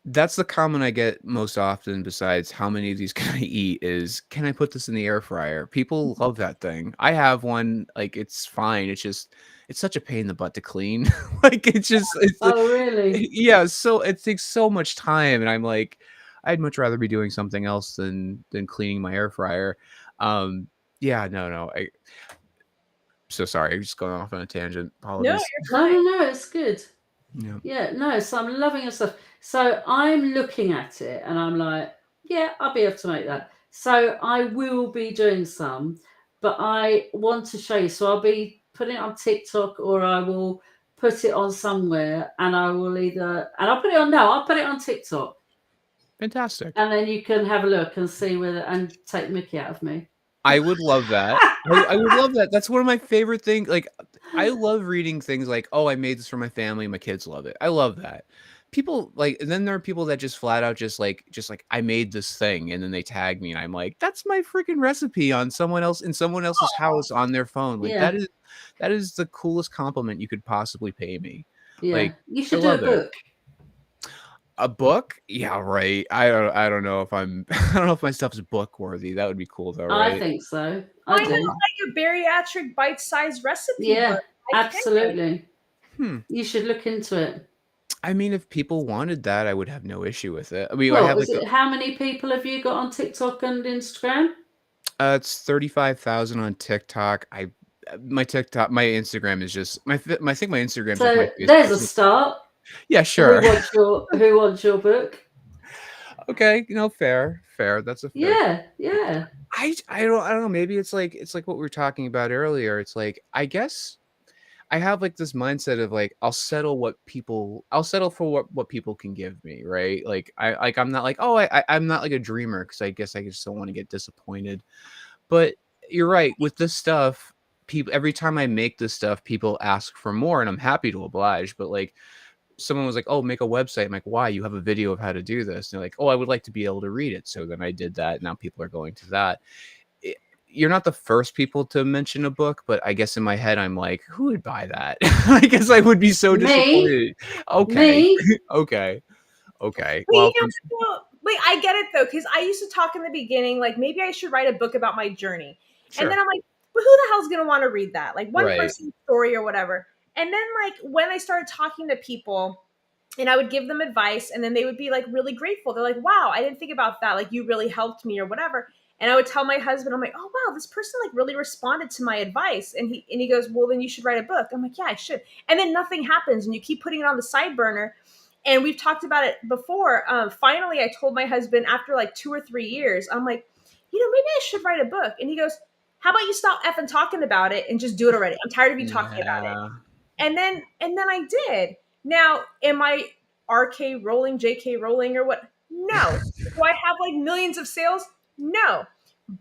That's the comment I get most often, besides how many of these can I eat, is can I put this in the air fryer? People love that thing. I have one, like it's fine. It's such a pain in the butt to clean. Like it's Oh, really? yeah, so it takes so much time, and I'm like, I'd much rather be doing something else than cleaning my air fryer. Yeah, no. So sorry, I'm just going off on a tangent. No, Apologies. you're fine. No, it's good. Yeah. Yeah, no, so I'm loving your stuff. So I'm looking at it and I'm like, yeah, I'll be able to make that. So I will be doing some, but I want to show you. So I'll be putting it on TikTok, or I will put it on somewhere, and I will I'll put it on TikTok. Fantastic. And then you can have a look and see and take Mickey out of me. I would love that. I would love that. That's one of my favorite things. Like, I love reading things like, "Oh, I made this for my family. My kids love it." I love that. People like, and then there are people that just flat out just like, I made this thing, and then they tag me, and I'm like, that's my freaking recipe on someone else's house on their phone. Like Yeah. that is the coolest compliment you could possibly pay me. Yeah. Like, You I should do a love it. book. A book? Yeah, right. I don't know if I'm I don't know if my stuff's book worthy. That would be cool though, right? I think so. Why I not do. like a bariatric bite-sized recipe Yeah, book? I think. absolutely. Hmm. You should look into it. I mean, if people wanted that, I would have no issue with it. I mean, I Well, have like how many people have you got on TikTok and Instagram? it's 35,000 on TikTok. My Instagram is just I think my Instagram's like my So Facebook. there's a start. Yeah, sure. Who wants your book? Okay, fair. That's a fair. Yeah. I don't know. Maybe it's like what we were talking about earlier. It's like, I guess I have like this mindset of like, I'll settle for what people can give me, right? Like I'm not like, oh, I'm not like a dreamer, because I guess I just don't want to get disappointed. But you're right, with this stuff, people, every time I make this stuff, people ask for more, and I'm happy to oblige. But like, someone was like, oh, make a website. I'm like, why? You have a video of how to do this. And they're like, oh, I would like to be able to read it. So then I did that. Now people are going to that. You're not the first people to mention a book, but I guess in my head, I'm like, who would buy that? I guess I would be so disappointed. Okay. Me? Okay. Wait, Well, wait, I get it though, because I used to talk in the beginning, like maybe I should write a book about my journey. sure. And then I'm like, but who the hell's gonna want to read that? Like one Right. person's story or whatever. And then like when I started talking to people and I would give them advice, and then they would be like really grateful. They're like, wow, I didn't think about that. Like you really helped me or whatever. And I would tell my husband, I'm like, oh wow, this person like really responded to my advice. And he goes, well, then you should write a book. I'm like, yeah, I should. And then nothing happens, and you keep putting it on the side burner. And we've talked about it before. Finally, I told my husband after like 2 or 3 years, I'm like, maybe I should write a book. And he goes, how about you stop effing talking about it and just do it already? I'm tired of you talking about it. And then I did. Now, am I RK Rowling, JK Rowling, or what? No. Do I have like millions of sales? No.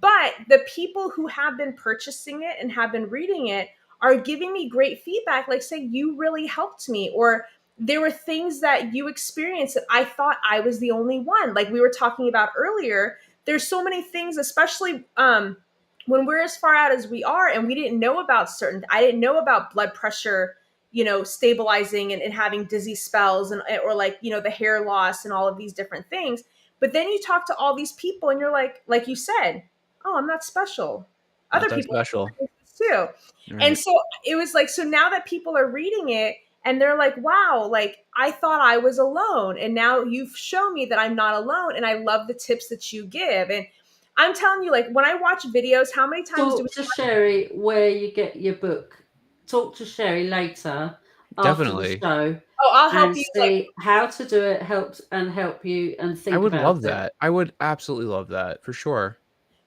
But the people who have been purchasing it and have been reading it are giving me great feedback, like saying, you really helped me, or there were things that you experienced that I thought I was the only one. Like we were talking about earlier, there's so many things, especially when we're as far out as we are, and we didn't know about I didn't know about blood pressure, stabilizing and having dizzy spells or like, the hair loss and all of these different things. But then you talk to all these people and you're like you said, oh, I'm not special. Other people are special too. Right. And so it was like, so now that people are reading it and they're like, wow, like I thought I was alone. And now you've shown me that I'm not alone. And I love the tips that you give. And I'm telling you, like when I watch videos, how many times Talk to Sherry where you get your book. Talk to Sherry later. Definitely. After the show. Oh, I'll help you see how to do it, help you and think about it. I would love that. I would absolutely love that for sure.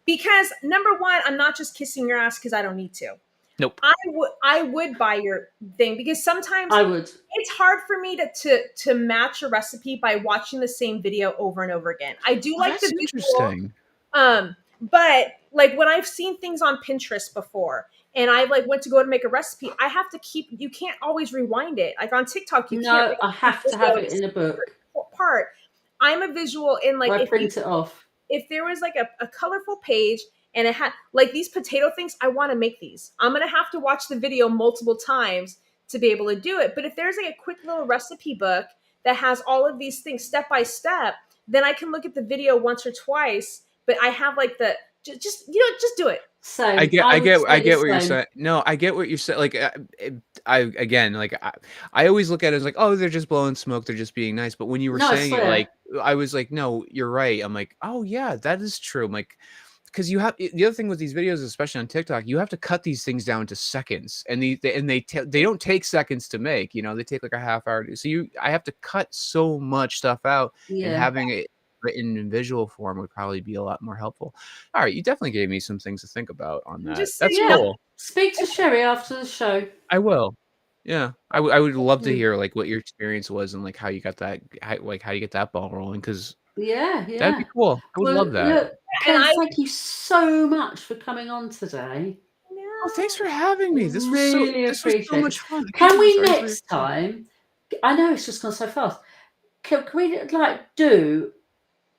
Because number one, I'm not just kissing your ass because I don't need to. Nope. I would buy your thing because sometimes I would. it's hard for me to match a recipe by watching the same video over and over again. I do like That's the visual, interesting. but like when I've seen things on Pinterest before and I like went to go to make a recipe, I have to you can't always rewind it. Like on TikTok, you can't. No, I have to have it in a book. Part. I'm a visual in like Or I if print it off. if there was like a colorful page and it had like these potato things, I want to make these. I'm going to have to watch the video multiple times to be able to do it. But if there's like a quick little recipe book that has all of these things step by step, then I can look at the video once or twice, but I have like the, just do it. Same. I get what you're same. saying. No, I get what you're saying. Like, I always look at it as like, oh, they're just blowing smoke. They're just being nice. But when you were No, I saying it, swear. like, I was like, no, you're right. I'm like, oh yeah, that is true. I'm like, because you have the other thing with these videos, especially on TikTok, you have to cut these things down to seconds, and they don't take seconds to make. You know, they take like a half hour. So I have to cut so much stuff out, and Yeah. having it written in visual form would probably be a lot more helpful. All right, you definitely gave me some things to think about on that. Just That's yeah. cool. Speak to Sherry after the show. I will. Yeah, I would love to hear like what your experience was and like how you got that, how you get that ball rolling, because Yeah. that'd be cool. I would love that. Look, Ken, thank you so much for coming on today. Oh, thanks for having me. This was Really so appreciate much it. fun. Can we Sorry for next time? I know it's just gone so fast. Can we like do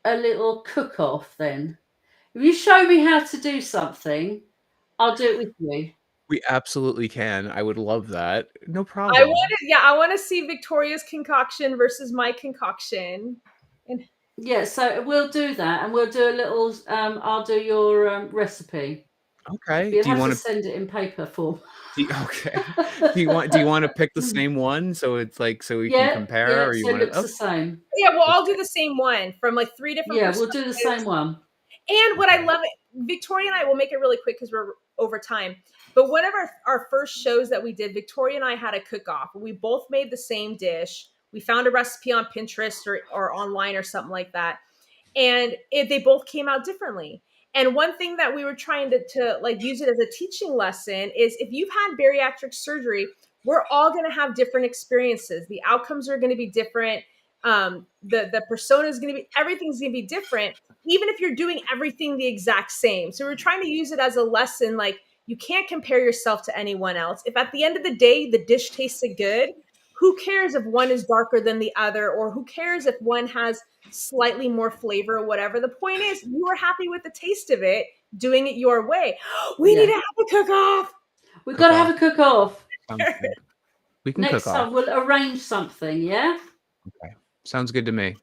a little cook-off then? If you show me how to do something, I'll do it with you. We absolutely can. I would love that. No problem. I want to see Victoria's concoction versus my concoction. Yeah, so we'll do that, and we'll do a little. I'll do your recipe. Okay. You'll Do you have want to send it in paper form? Okay. Do you want to pick the same one so it's like so we can compare, yeah, or you so want it looks the same. Yeah, well, I'll do the same one from like 3 different. Yeah, we'll do the same one. And what I love, Victoria and I will make it really quick because we're over time. But one of our first shows that we did, Victoria and I had a cook-off. We both made the same dish. We found a recipe on Pinterest or online or something like that. And they both came out differently. And one thing that we were trying to like use it as a teaching lesson is if you've had bariatric surgery, we're all going to have different experiences. The outcomes are going to be different. The persona is going to be, everything's going to be different, even if you're doing everything the exact same. So we're trying to use it as a lesson. Like, you can't compare yourself to anyone else. If at the end of the day, the dish tasted good, who cares if one is darker than the other, or who cares if one has slightly more flavor or whatever. The point is, you were happy with the taste of it, doing it your way. We need to have a cook-off. We've got to have a cook-off. We can Next cook time off. we'll arrange something, yeah? Okay. Sounds good to me.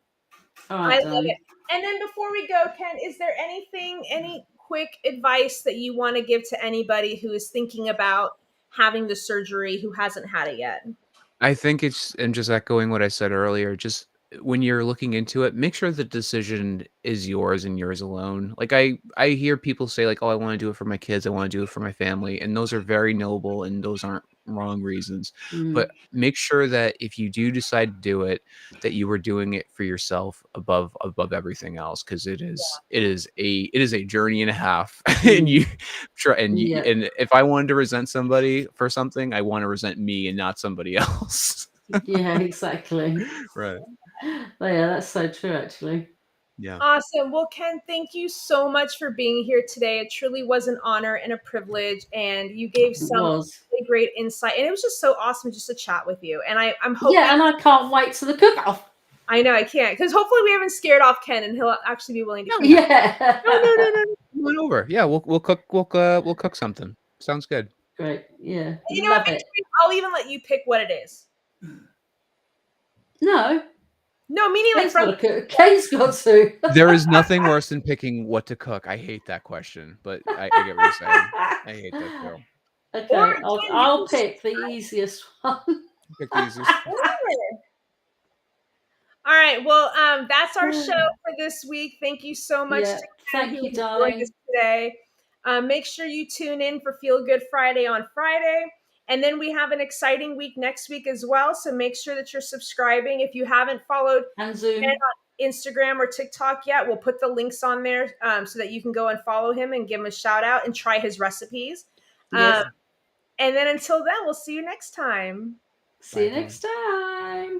All right, I love it. And then before we go, Ken, is there any quick advice that you want to give to anybody who is thinking about having the surgery who hasn't had it yet? I think and just echoing what I said earlier, just when you're looking into it, make sure the decision is yours and yours alone. Like I hear people say like, oh, I want to do it for my kids. I want to do it for my family. And those are very noble and those aren't wrong reasons. But make sure that if you do decide to do it, that you are doing it for yourself above everything else. Cause it is a journey and a half. And and if I wanted to resent somebody for something, I want to resent me and not somebody else. Yeah, exactly. Right. Oh, yeah, that's so true, actually. Yeah. Awesome. Well, Ken, thank you so much for being here today. It truly was an honor and a privilege, and you gave some really great insight. And it was just so awesome just to chat with you. And I'm hoping. Yeah, and I can't wait to the cook-off. I know I can't, because hopefully we haven't scared off Ken, and he'll actually be willing to come. Yeah. No. Come on over. Yeah, we'll cook. We'll cook something. Sounds good. Great. Yeah. You know what? I'll even let you pick what it is. No, meaning like from Ken's got to. There is nothing worse than picking what to cook. I hate that question, but I get what you're saying. I hate that girl. Okay, I'll pick the easiest one. Pick the easiest one. All right. Well, that's our show for this week. Thank you so much. Yeah, to thank you, darling. Today. Make sure you tune in for Feel Good Friday on Friday. And then we have an exciting week next week as well. So make sure that you're subscribing. If you haven't followed and Zoom on Instagram or TikTok yet, we'll put the links on there so that you can go and follow him and give him a shout out and try his recipes. Yes. And then until then, we'll see you next time. See you Bye-bye. next time.